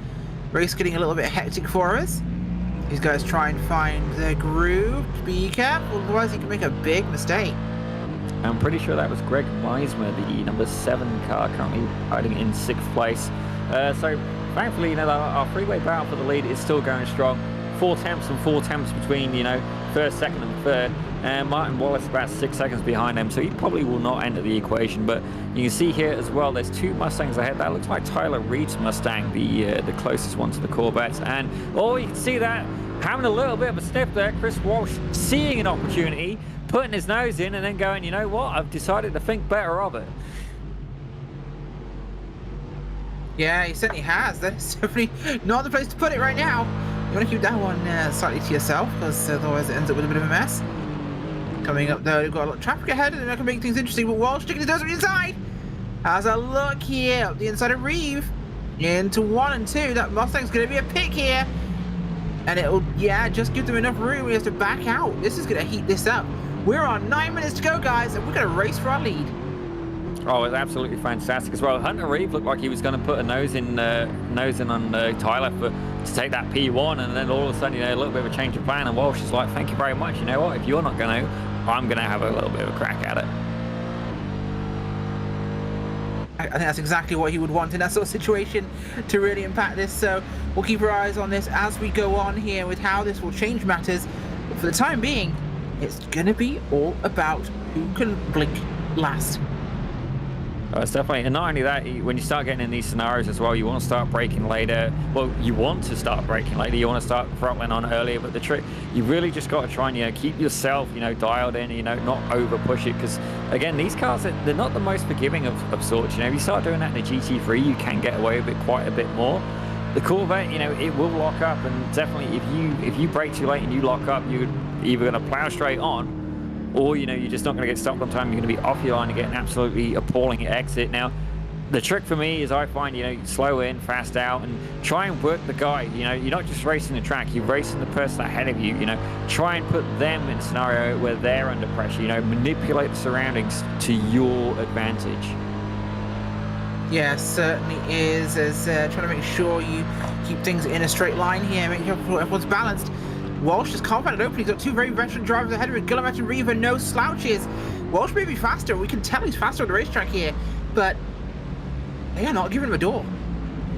Race getting a little bit hectic for us. These guys try and find their groove. Be careful, otherwise you can make a big mistake. I'm pretty sure that was Greg Meismer, the number 7 car, currently riding in 6th place. So thankfully, you know, our freeway battle for the lead is still going strong. 4 temps between, you know, first, second, and third. And Martin Wallace about 6 seconds behind them, so he probably will not enter the equation. But you can see here as well, there's 2 Mustangs ahead. That looks like Tyler Reid's Mustang, the closest one to the Corvettes. And oh, you can see that having a little bit of a sniff there. Chris Walsh seeing an opportunity, putting his nose in, and then going, you know what? I've decided to think better of it. Yeah, he certainly has. That's definitely not the place to put it right now. You want to keep that one slightly to yourself, because otherwise it ends up with a bit of a mess. Coming up though, they've got a lot of traffic ahead, and that can make things interesting. But Walsh sticking his nose on the inside. Has a look here up the inside of Reeve into 1 and 2. That Mustang's going to be a pick here, and it'll just give them enough room. He has to back out. This is going to heat this up. We're on 9 minutes to go, guys, and we're going to race for our lead. Oh, it's absolutely fantastic as well. Hunter Reeve looked like he was going to put a nose in on Tyler to take that P1, and then all of a sudden, you know, a little bit of a change of plan, and Walsh is like, thank you very much. You know what? If you're not going to, I'm going to have a little bit of a crack at it. I think that's exactly what he would want in that sort of situation to really impact this. So we'll keep our eyes on this as we go on here with how this will change matters. But for the time being, it's going to be all about who can blink last. It's definitely, and not only that, when you start getting in these scenarios as well, you want to start braking later. Well, you want to start braking later. You want to start throttling on earlier. But the trick, you really just got to try and, you know, keep yourself, you know, dialed in. You know, not over push it, because again, these cars, they're not the most forgiving of sorts. You know, if you start doing that in a GT3, you can get away with it quite a bit more. The Corvette, you know, it will lock up, and definitely if you brake too late and you lock up, you're either going to plow straight on, or, you know, you're just not going to get stopped on time. You're going to be off your line and get an absolutely appalling exit. Now, the trick for me is I find, slow in, fast out, and try and work the guy. You're not just racing the track, you're racing the person ahead of you. Try and put them in a scenario where they're under pressure. Manipulate the surroundings to your advantage. Yeah, certainly is. As trying to make sure you keep things in a straight line here, make sure everyone's balanced. Walsh has compounded open. He's got two very veteran drivers ahead of him. Guillemette and Reaver, no slouches. Walsh may be faster. We can tell he's faster on the racetrack here, but they are not giving him a door.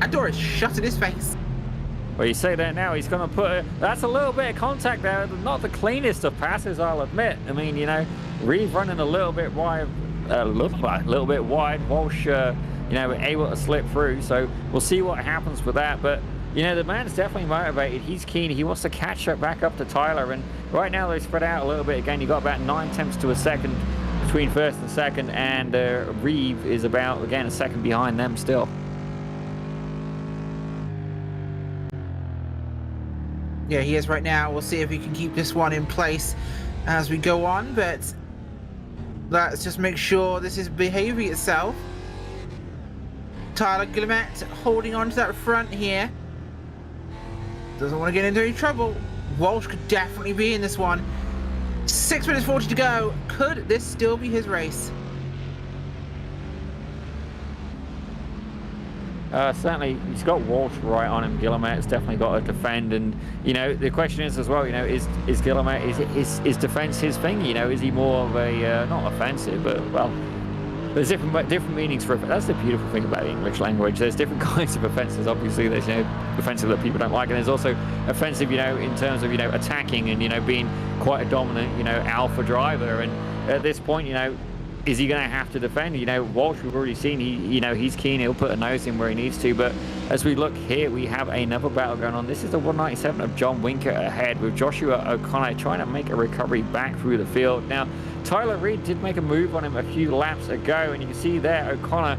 That door is shut in his face. Well, you say that now, he's going to put that's a little bit of contact there. Not the cleanest of passes, I'll admit. I mean, Reeve running a little bit wide, Walsh, able to slip through. So we'll see what happens with that. But, the man's definitely motivated. He's keen. He wants to catch up back up to Tyler. And right now they spread out a little bit. Again, you've got about 9 tenths to a second between first and second. And Reeve is about, again, a second behind them still. Yeah, he is right now. We'll see if he can keep this one in place as we go on. But let's just make sure this is behaving itself. Tyler Guillemette holding on to that front here. Doesn't want to get into any trouble. Walsh could definitely be in this one. 6 minutes 40 to go. Could this still be his race? Certainly, he's got Walsh right on him. Guillemette's definitely got to defend, and the question is as well. Is Guillemette is defense his thing? Is he more of a not offensive, but well, there's different meanings for it. That's the beautiful thing about the English language. There's different kinds of offenses. Obviously, there's offensive that people don't like, and there's also offensive, in terms of attacking and being quite a dominant alpha driver. And at this point, is he going to have to defend? Walsh, we've already seen, he's keen. He'll put a nose in where he needs to. But as we look here, we have another battle going on. This is the 197 of John Winker ahead, with Joshua O'Connor trying to make a recovery back through the field. Now, Tyler Reed did make a move on him a few laps ago, and you can see there O'Connor,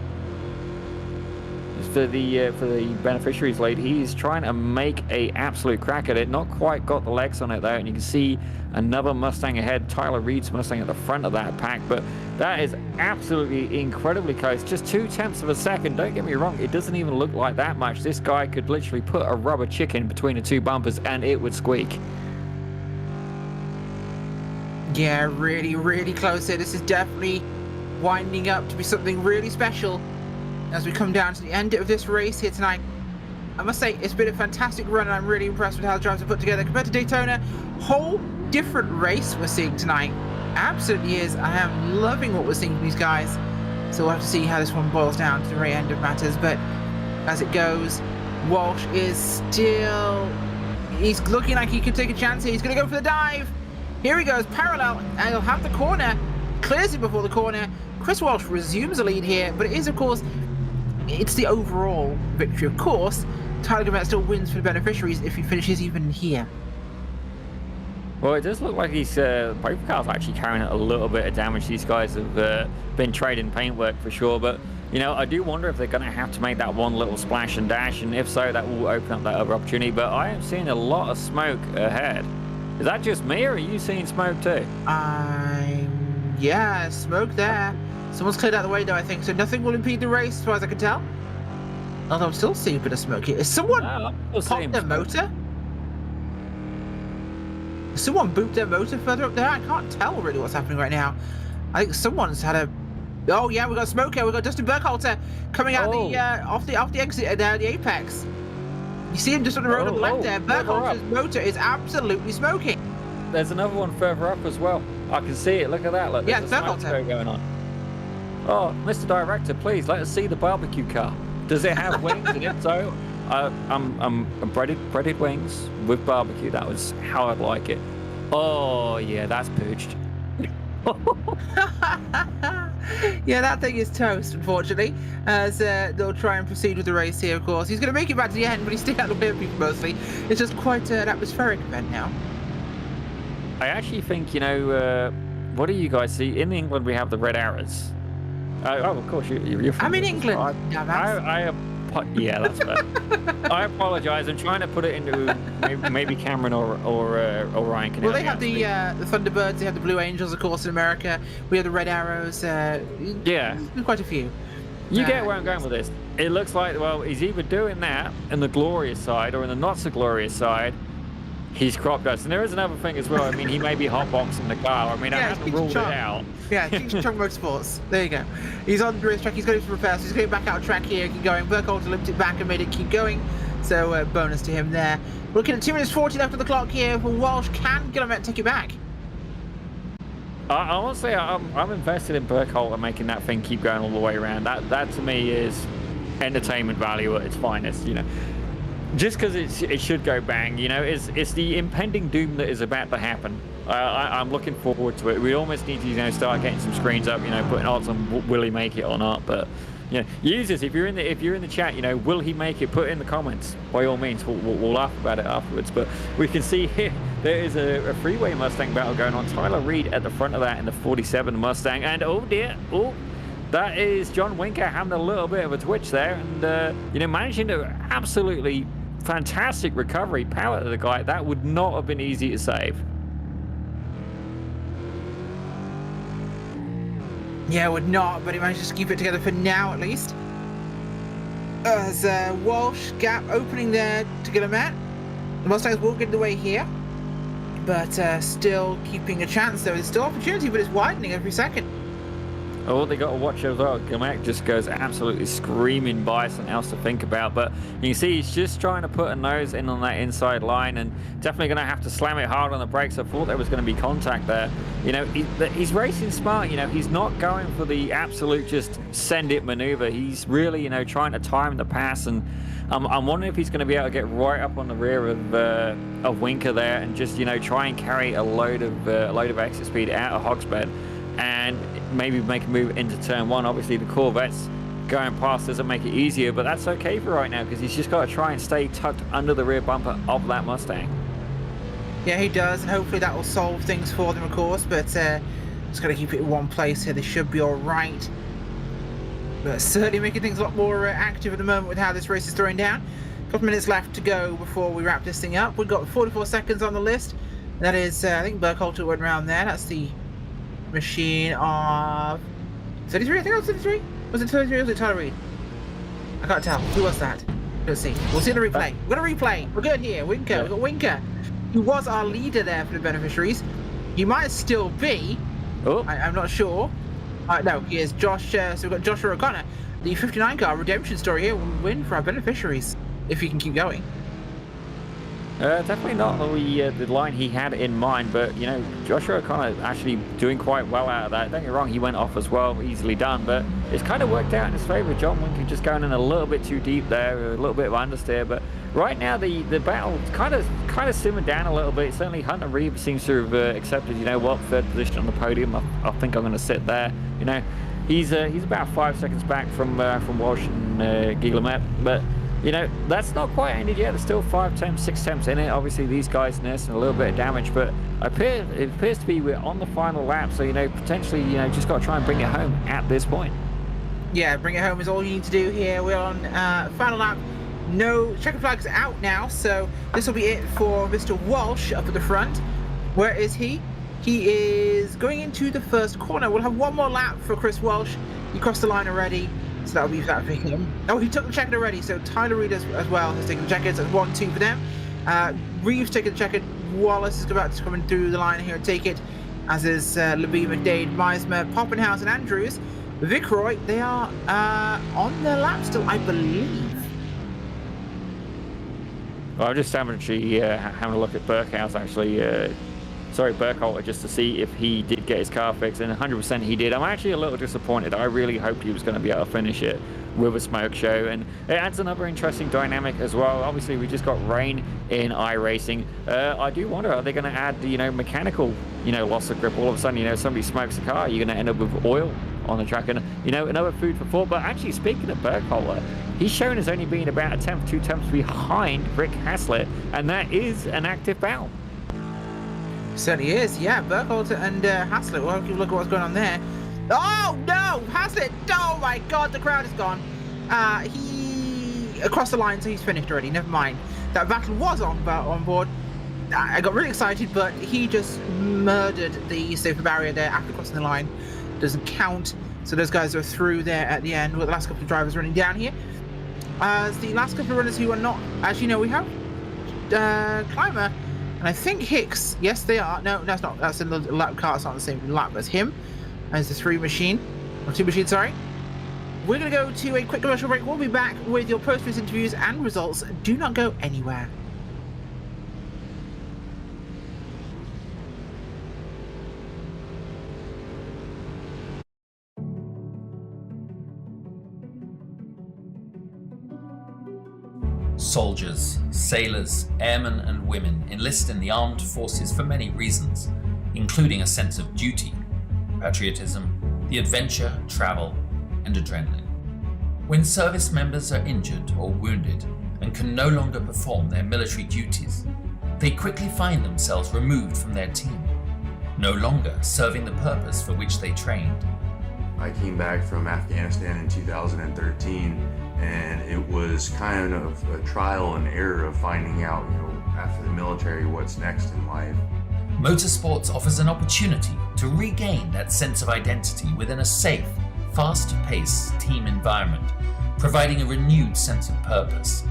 for the beneficiaries lead, he's trying to make a absolute crack at it. Not quite got the legs on it though, and you can see another Mustang ahead, Tyler Reed's Mustang at the front of that pack. But that is absolutely incredibly close, just 2 tenths of a second. Don't get me wrong, it doesn't even look like that much. This guy could literally put a rubber chicken between the two bumpers and it would squeak. Yeah, really, really close here. This is definitely winding up to be something really special as we come down to the end of this race here tonight. I must say, it's been a fantastic run, and I'm really impressed with how the drivers are put together. Compared to Daytona, whole different race we're seeing tonight. Absolutely is. I am loving what we're seeing from these guys. So we'll have to see how this one boils down to the very end of matters. But as it goes, Walsh is still... He's looking like he could take a chance here. He's going to go for the dive. Here he goes, parallel, and he'll have the corner. Clears it before the corner. Chris Walsh resumes the lead here, but it is, of course... It's the overall victory, of course. Tyler Guillemette still wins for the beneficiaries if he finishes even here. Well, it does look like he's both cars actually carrying a little bit of damage. These guys have been trading paintwork for sure, but I do wonder if they're going to have to make that one little splash and dash, and if so, that will open up that other opportunity. But I am seeing a lot of smoke ahead. Is that just me, or are you seeing smoke too? Yeah, smoke there. Someone's cleared out the way though, I think, so nothing will impede the race as far as I can tell. Although I'm still seeing a bit of smoke here. Is someone popped their motor? Has someone booped their motor further up there? I can't tell really what's happening right now. I think someone's had a... Oh yeah, we've got smoke here. We've got Dustin Burkhalter coming out off the exit there, the apex. You see him just on the road on the left there. Burkhalter's motor is absolutely smoking. There's another one further up as well. I can see it. Look at that. Look, there's a smoke show going on. Oh, Mr. Director, please let us see the barbecue car. Does it have wings in it? So, breaded wings with barbecue. That was how I'd like it. Oh yeah, that's pooched. Yeah, that thing is toast, unfortunately, as they'll try and proceed with the race here, of course. He's going to make it back to the end, but he's still out of the way of people mostly. It's just quite an atmospheric event now. I actually think, what do you guys see? In England, we have the red arrows. Oh, of course, you're from... I'm in England. Yeah, that's fair. I apologize. I'm trying to put it into maybe Cameron or Ryan can. Well, they have the Thunderbirds. They have the Blue Angels, of course, in America. We have the Red Arrows. Yeah, quite a few. You get where I'm going with this. It looks like, well, he's either doing that in the glorious side or in the not so glorious side. He's crop dust. And there is another thing as well. I mean, he may be hotboxing the car. I mean, I haven't ruled it out. Yeah, Cheech Chong Motorsports. There you go. He's on the race track. He's going to reverse. He's going back out track here. Keep going. Burkholder limped it back and made it keep going. So bonus to him there. Looking at 2 minutes 40 left on the clock here for Walsh. Can Guillemette take it back? Honestly, I'm invested in Burkholder making that thing keep going all the way around. That to me is entertainment value at its finest. You know, just because it should go bang. You know, it's the impending doom that is about to happen. I'm looking forward to it. We almost need to start getting some screens up. Putting odds on will he make it or not. But users, if you're in the chat, will he make it? Put it in the comments. By all means, we'll laugh about it afterwards. But we can see here there is a freeway Mustang battle going on. Tyler Reed at the front of that in the 47 Mustang, and oh dear, that is John Winker having a little bit of a twitch there, and managing to absolutely fantastic recovery power to the guy. That would not have been easy to save. Yeah, it would not, but he managed to keep it together for now at least. As Walsh gap opening there to Guillemette. The Mustangs will get in the way here, but still keeping a chance there. There's still opportunity, but it's widening every second. Oh, they got to watch as well. Guillemette just goes absolutely screaming by, something else to think about. But you can see he's just trying to put a nose in on that inside line, and definitely going to have to slam it hard on the brakes. I thought there was going to be contact there. He's racing smart. He's not going for the absolute just send it maneuver. He's really, trying to time the pass, and I'm wondering if he's going to be able to get right up on the rear of Winker there, and just try and carry a load of exit speed out of Hogsbed, and maybe make a move into turn one. Obviously, the Corvette's going past doesn't make it easier, but that's okay for right now because he's just got to try and stay tucked under the rear bumper of that Mustang. Yeah, he does, and hopefully that will solve things for them, of course, but just got to keep it in one place here. They should be all right. But certainly making things a lot more active at the moment with how this race is throwing down. A couple minutes left to go before we wrap this thing up. We've got 44 seconds on the list. That is, I think Burkholder went around there. That's the machine of 33, I think it was 33? Was it 33 or was it Tyler Reed? I can't tell. Who was that? Let's see. We'll see the replay. We're going to replay. We're good here. Winker. Yeah. We've got Winker, who was our leader there for the beneficiaries. He might still be. Oh. I'm not sure. No, he is Josh. So we've got Joshua O'Connor. The 59 car redemption story here will win for our beneficiaries if he can keep going. Definitely not the line he had in mind, but Joshua O'Connor actually doing quite well out of that. Don't get me wrong, he went off as well, easily done, but it's kind of worked out in his favour. John Winker just going in a little bit too deep there, a little bit of understeer, but right now the battle kind of simmered down a little bit. Certainly Hunter Reeves seems to have accepted, third position on the podium. I think I'm going to sit there. He's about 5 seconds back from Walsh and Guillemette, but that's not quite ended yet. There's still 5 temps, 6 temps in it. Obviously, these guys nursing a little bit of damage, but it appears to be we're on the final lap. So, potentially, just got to try and bring it home at this point. Yeah, bring it home is all you need to do here. We're on final lap. No checker flags out now, so this will be it for Mr. Walsh up at the front. Where is he? He is going into the first corner. We'll have one more lap for Chris Walsh. He crossed the line already. So that'll be that for him. Oh, he took the checkered already. So Tyler Reed as well has taken the checkered. So it's 1-2 for them. Reeves taking the checkered. Wallace is about to come in through the line here and take it. As is Levine, McDade, Meismer, Poppenhaus, and Andrews. Vickroy, they are on their lap still, I believe. Well, I'm just having a look at Burkhouse actually. Burkholder, just to see if he did get his car fixed, and 100% he did. I'm actually a little disappointed. I really hoped he was going to be able to finish it with a smoke show, and it adds another interesting dynamic as well. Obviously, we just got rain in iRacing. I do wonder, are they going to add, mechanical, loss of grip? All of a sudden, somebody smokes a car, you're going to end up with oil on the track, and another food for thought. But actually, speaking of Burkholder, he's shown as only being about a tenth, 2 tenths behind Rick Haslett, and that is an active battle. Certainly is, yeah. Burkholder and Haslett. We'll have a look at what's going on there. Oh no, Haslett! Oh my God, the crowd is gone. He across the line, so he's finished already. Never mind. That battle was on board. I got really excited, but he just murdered the safer barrier there after crossing the line. Doesn't count. So those guys are through there at the end with the last couple of drivers running down here. As the last couple of runners who are not, as you know, we have Climber and I think Hicks. Yes, they are. No, that's not. That's in the lap car. It's not the same lap as him. As the two machines, sorry. We're going to go to a quick commercial break. We'll be back with your post-race interviews and results. Do not go anywhere. Soldiers, sailors, airmen and women enlist in the armed forces for many reasons, including a sense of duty, patriotism, the adventure, travel, and adrenaline. When service members are injured or wounded and can no longer perform their military duties, they quickly find themselves removed from their team, no longer serving the purpose for which they trained. I came back from Afghanistan in 2013, and it was kind of a trial and error of finding out, after the military, what's next in life. Motorsports offers an opportunity to regain that sense of identity within a safe, fast-paced team environment, providing a renewed sense of purpose.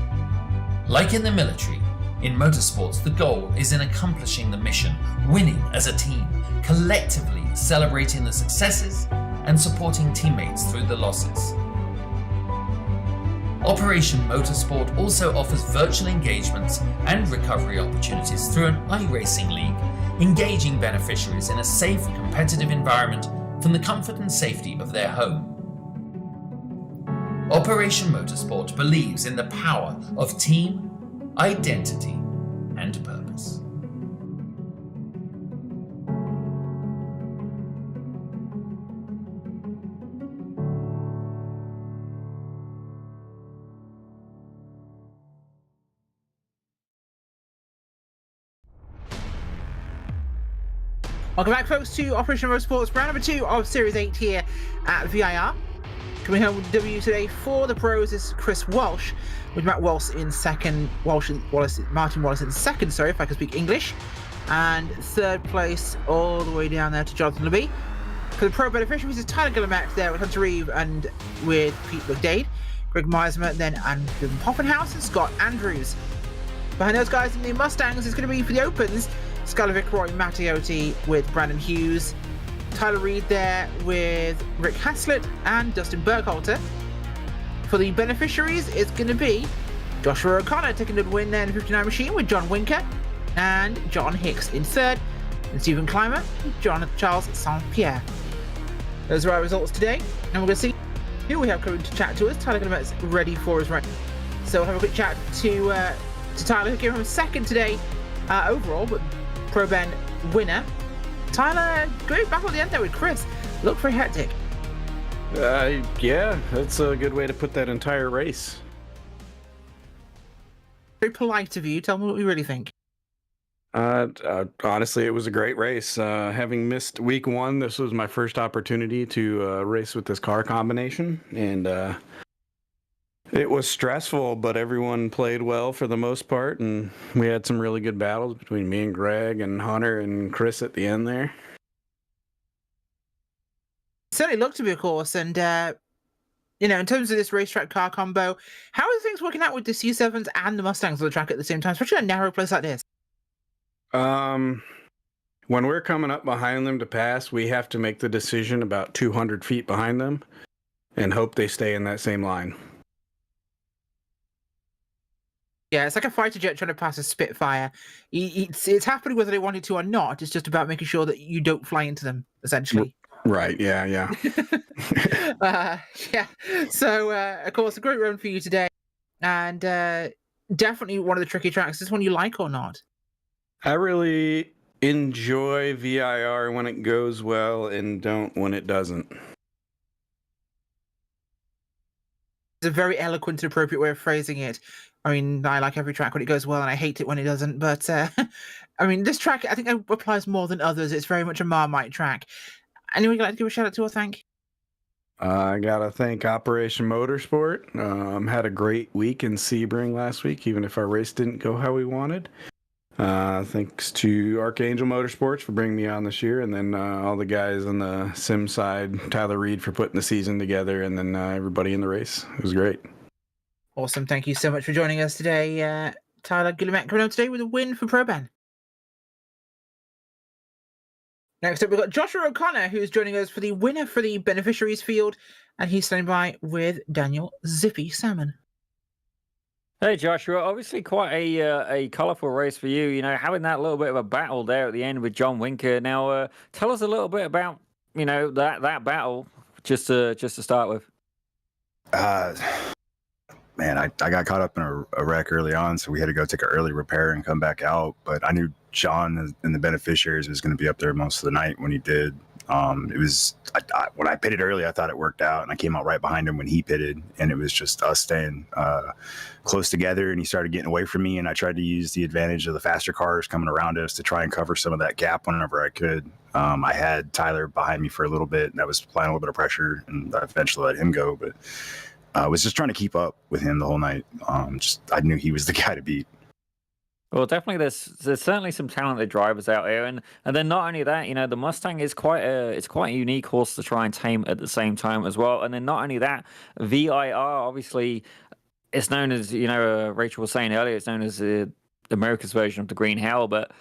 Like in the military, in motorsports the goal is in accomplishing the mission, winning as a team, collectively celebrating the successes and supporting teammates through the losses. Operation Motorsport also offers virtual engagements and recovery opportunities through an iRacing league, engaging beneficiaries in a safe, competitive environment from the comfort and safety of their home. Operation Motorsport believes in the power of team, identity, and purpose. Welcome back, folks, to Operation Motorsports, round number 2 of Series 8 here at VIR. Coming home with the W today for the pros is Chris Walsh, with Matt Wallace in second, Martin Wallace in second, sorry, if I can speak English, and third place all the way down there to Jonathan Leby. For the pro beneficiaries is Tyler Guillemette there with Hunter Reeve and with Pete McDade, Greg Meismer, then Andrew Poffenhaus and Scott Andrews. Behind those guys in the Mustangs is going to be for the Opens, Skylar Vickroy, Mattioti with Brandon Hughes, Tyler Reed there with Rick Haslett and Dustin Burkhalter. For the beneficiaries, it's going to be Joshua O'Connor taking the win there in the 59 machine with John Winker and John Hicks in third, and Stephen Clymer and John Charles St. Pierre. Those are our results today, and we're going to see who we have coming to chat to us. Tyler Guillemette's ready for us right now. So we'll have a quick chat to Tyler, who gave him second today overall, but Pro Ben winner. Tyler, great battle at the end there with Chris. Looked pretty hectic. Yeah, that's a good way to put that entire race. Very polite of you. Tell me what you really think. Honestly, it was a great race. Having missed week 1, this was my first opportunity to race with this car combination, and it was stressful, but everyone played well for the most part, and we had some really good battles between me and Greg and Hunter and Chris at the end there. Certainly looked to be, of course, and in terms of this racetrack car combo, how are things working out with the C7s and the Mustangs on the track at the same time, especially a narrow place like this? When we're coming up behind them to pass, we have to make the decision about 200 feet behind them and hope they stay in that same line. Yeah, it's like a fighter jet trying to pass a Spitfire. It's happening whether they wanted to or not. It's just about making sure that you don't fly into them, essentially. Right, yeah. Yeah. So, of course, a great run for you today. And definitely one of the tricky tracks. Is this one you like or not? I really enjoy VIR when it goes well and don't when it doesn't. It's a very eloquent and appropriate way of phrasing it. I mean, I like every track when it goes well, and I hate it when it doesn't. But, I mean, this track, I think, applies more than others. It's very much a Marmite track. Anyone you'd like to give a shout-out to or thank? I got to thank Operation Motorsport. Had a great week in Sebring last week, even if our race didn't go how we wanted. Thanks to Archangel Motorsports for bringing me on this year, and then all the guys on the sim side, Tyler Reed for putting the season together, and then everybody in the race. It was great. Awesome. Thank you so much for joining us today, Tyler Guillemet, coming on today with a win for Pro Ben. Next up, we've got Joshua O'Connor, who's joining us for the winner for the beneficiaries field, and he's standing by with Daniel Zippy Salmon. Hey Joshua, obviously quite a colourful race for you. You know, having that little bit of a battle there at the end with John Winker. Now, tell us a little bit about that battle, just to start with. Man, I got caught up in a wreck early on, so we had to go take an early repair and come back out. But I knew John and the beneficiaries was going to be up there most of the night when he did. It was when I pitted early, I thought it worked out, and I came out right behind him when he pitted, and it was just us staying close together. And he started getting away from me, and I tried to use the advantage of the faster cars coming around us to try and cover some of that gap whenever I could. I had Tyler behind me for a little bit, and I was applying a little bit of pressure, and I eventually let him go. But I was just trying to keep up with him the whole night. I knew he was the guy to beat. Well, definitely, there's certainly some talented drivers out here, and then not only that, the Mustang is quite a unique horse to try and tame at the same time as well. And then not only that, VIR obviously it's known as Rachel was saying earlier, it's known as America's version of the Green Hell. But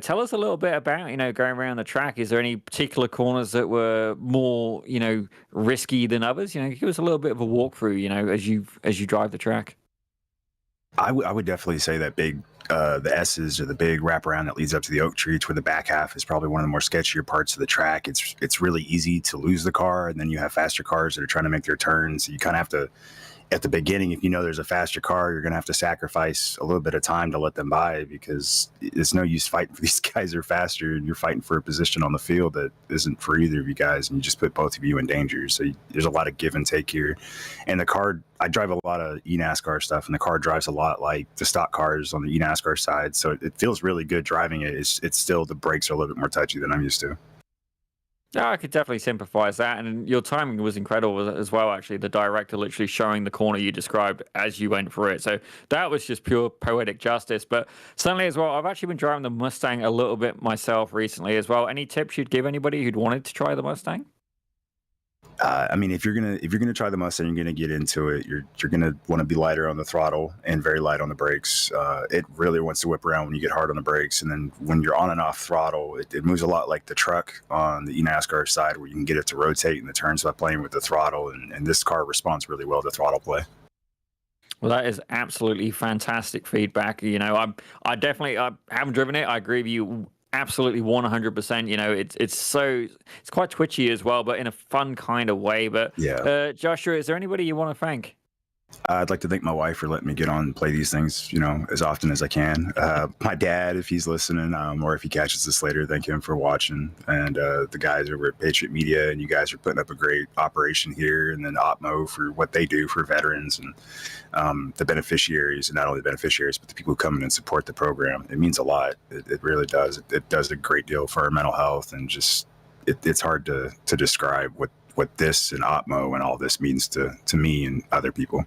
tell us a little bit about going around the track. Is there any particular corners that were more risky than others? Give us a little bit of a walkthrough. As you drive the track. I would definitely say that the S's or the big wraparound that leads up to the oak tree, where the back half is probably one of the more sketchier parts of the track. It's really easy to lose the car, and then you have faster cars that are trying to make their turns. So you kind of have to, at the beginning, if you know there's a faster car, you're going to have to sacrifice a little bit of time to let them by, because it's no use fighting for these guys that are faster, and you're fighting for a position on the field that isn't for either of you guys, and you just put both of you in danger. So there's a lot of give and take here. And the car, I drive a lot of eNASCAR stuff, and the car drives a lot like the stock cars on the eNASCAR side. So it feels really good driving it. It's still, the brakes are a little bit more touchy than I'm used to. Yeah, I could definitely sympathize that, and your timing was incredible as well. Actually, the director literally showing the corner you described as you went through it, so that was just pure poetic justice. But certainly as well, I've actually been driving the Mustang a little bit myself recently as well. Any tips you'd give anybody who'd wanted to try the Mustang? I mean, if you're gonna try the Mustang, you're gonna get into it. You're gonna want to be lighter on the throttle and very light on the brakes. It really wants to whip around when you get hard on the brakes, and then when you're on and off throttle, it moves a lot like the truck on the eNASCAR side, where you can get it to rotate in the turns by playing with the throttle. And this car responds really well to throttle play. Well, that is absolutely fantastic feedback. I haven't driven it. I agree with you. Absolutely 100%. It's quite twitchy as well, but in a fun kind of way. But yeah, Joshua, is there anybody you want to thank? I'd like to thank my wife for letting me get on and play these things, as often as I can. My dad, if he's listening, or if he catches this later, thank him for watching. And the guys over at Patriot Media, and you guys are putting up a great operation here. And then Opmo for what they do for veterans, and the beneficiaries, and not only the beneficiaries, but the people who come in and support the program. It means a lot. It really does. It does a great deal for our mental health, and just it's hard to describe what this and Opmo and all this means to me and other people.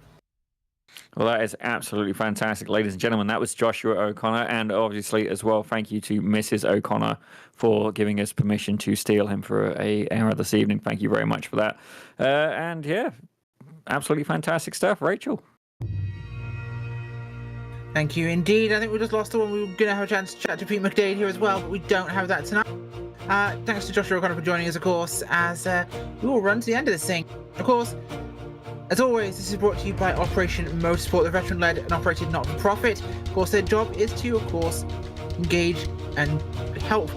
Well, that is absolutely fantastic, ladies and gentlemen. That was Joshua O'Connor, and obviously as well, thank you to Mrs. O'Connor for giving us permission to steal him for an hour this evening. Thank you very much for that. And yeah, absolutely fantastic stuff, Rachel. Thank you indeed. I think we just lost the one. We were going to have a chance to chat to Pete McDade here as well, but we don't have that tonight. Thanks to Joshua O'Connor for joining us, of course, as we will run to the end of this thing. Of course, as always, this is brought to you by Operation Motorsport, the veteran-led and operated not-for-profit. Of course, their job is to, engage and help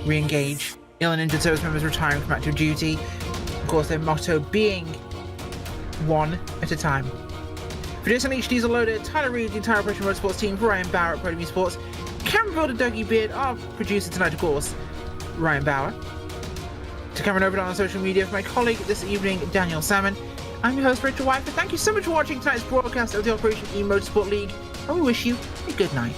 re-engage ill and injured service members retiring from active duty. Of course, their motto being one at a time. Producer on HD's Loader, Tyler Reed, the entire Operation Motorsports team, Ryan Bauer at Podium Sports, camera builder Dougie Beard, our producer tonight, of course, Ryan Bauer. To Cameron Overton on social media, for my colleague this evening, Daniel Salmon. I'm your host, Rachel White. Thank you so much for watching tonight's broadcast of the Operation eMotorsport League, and we wish you a good night.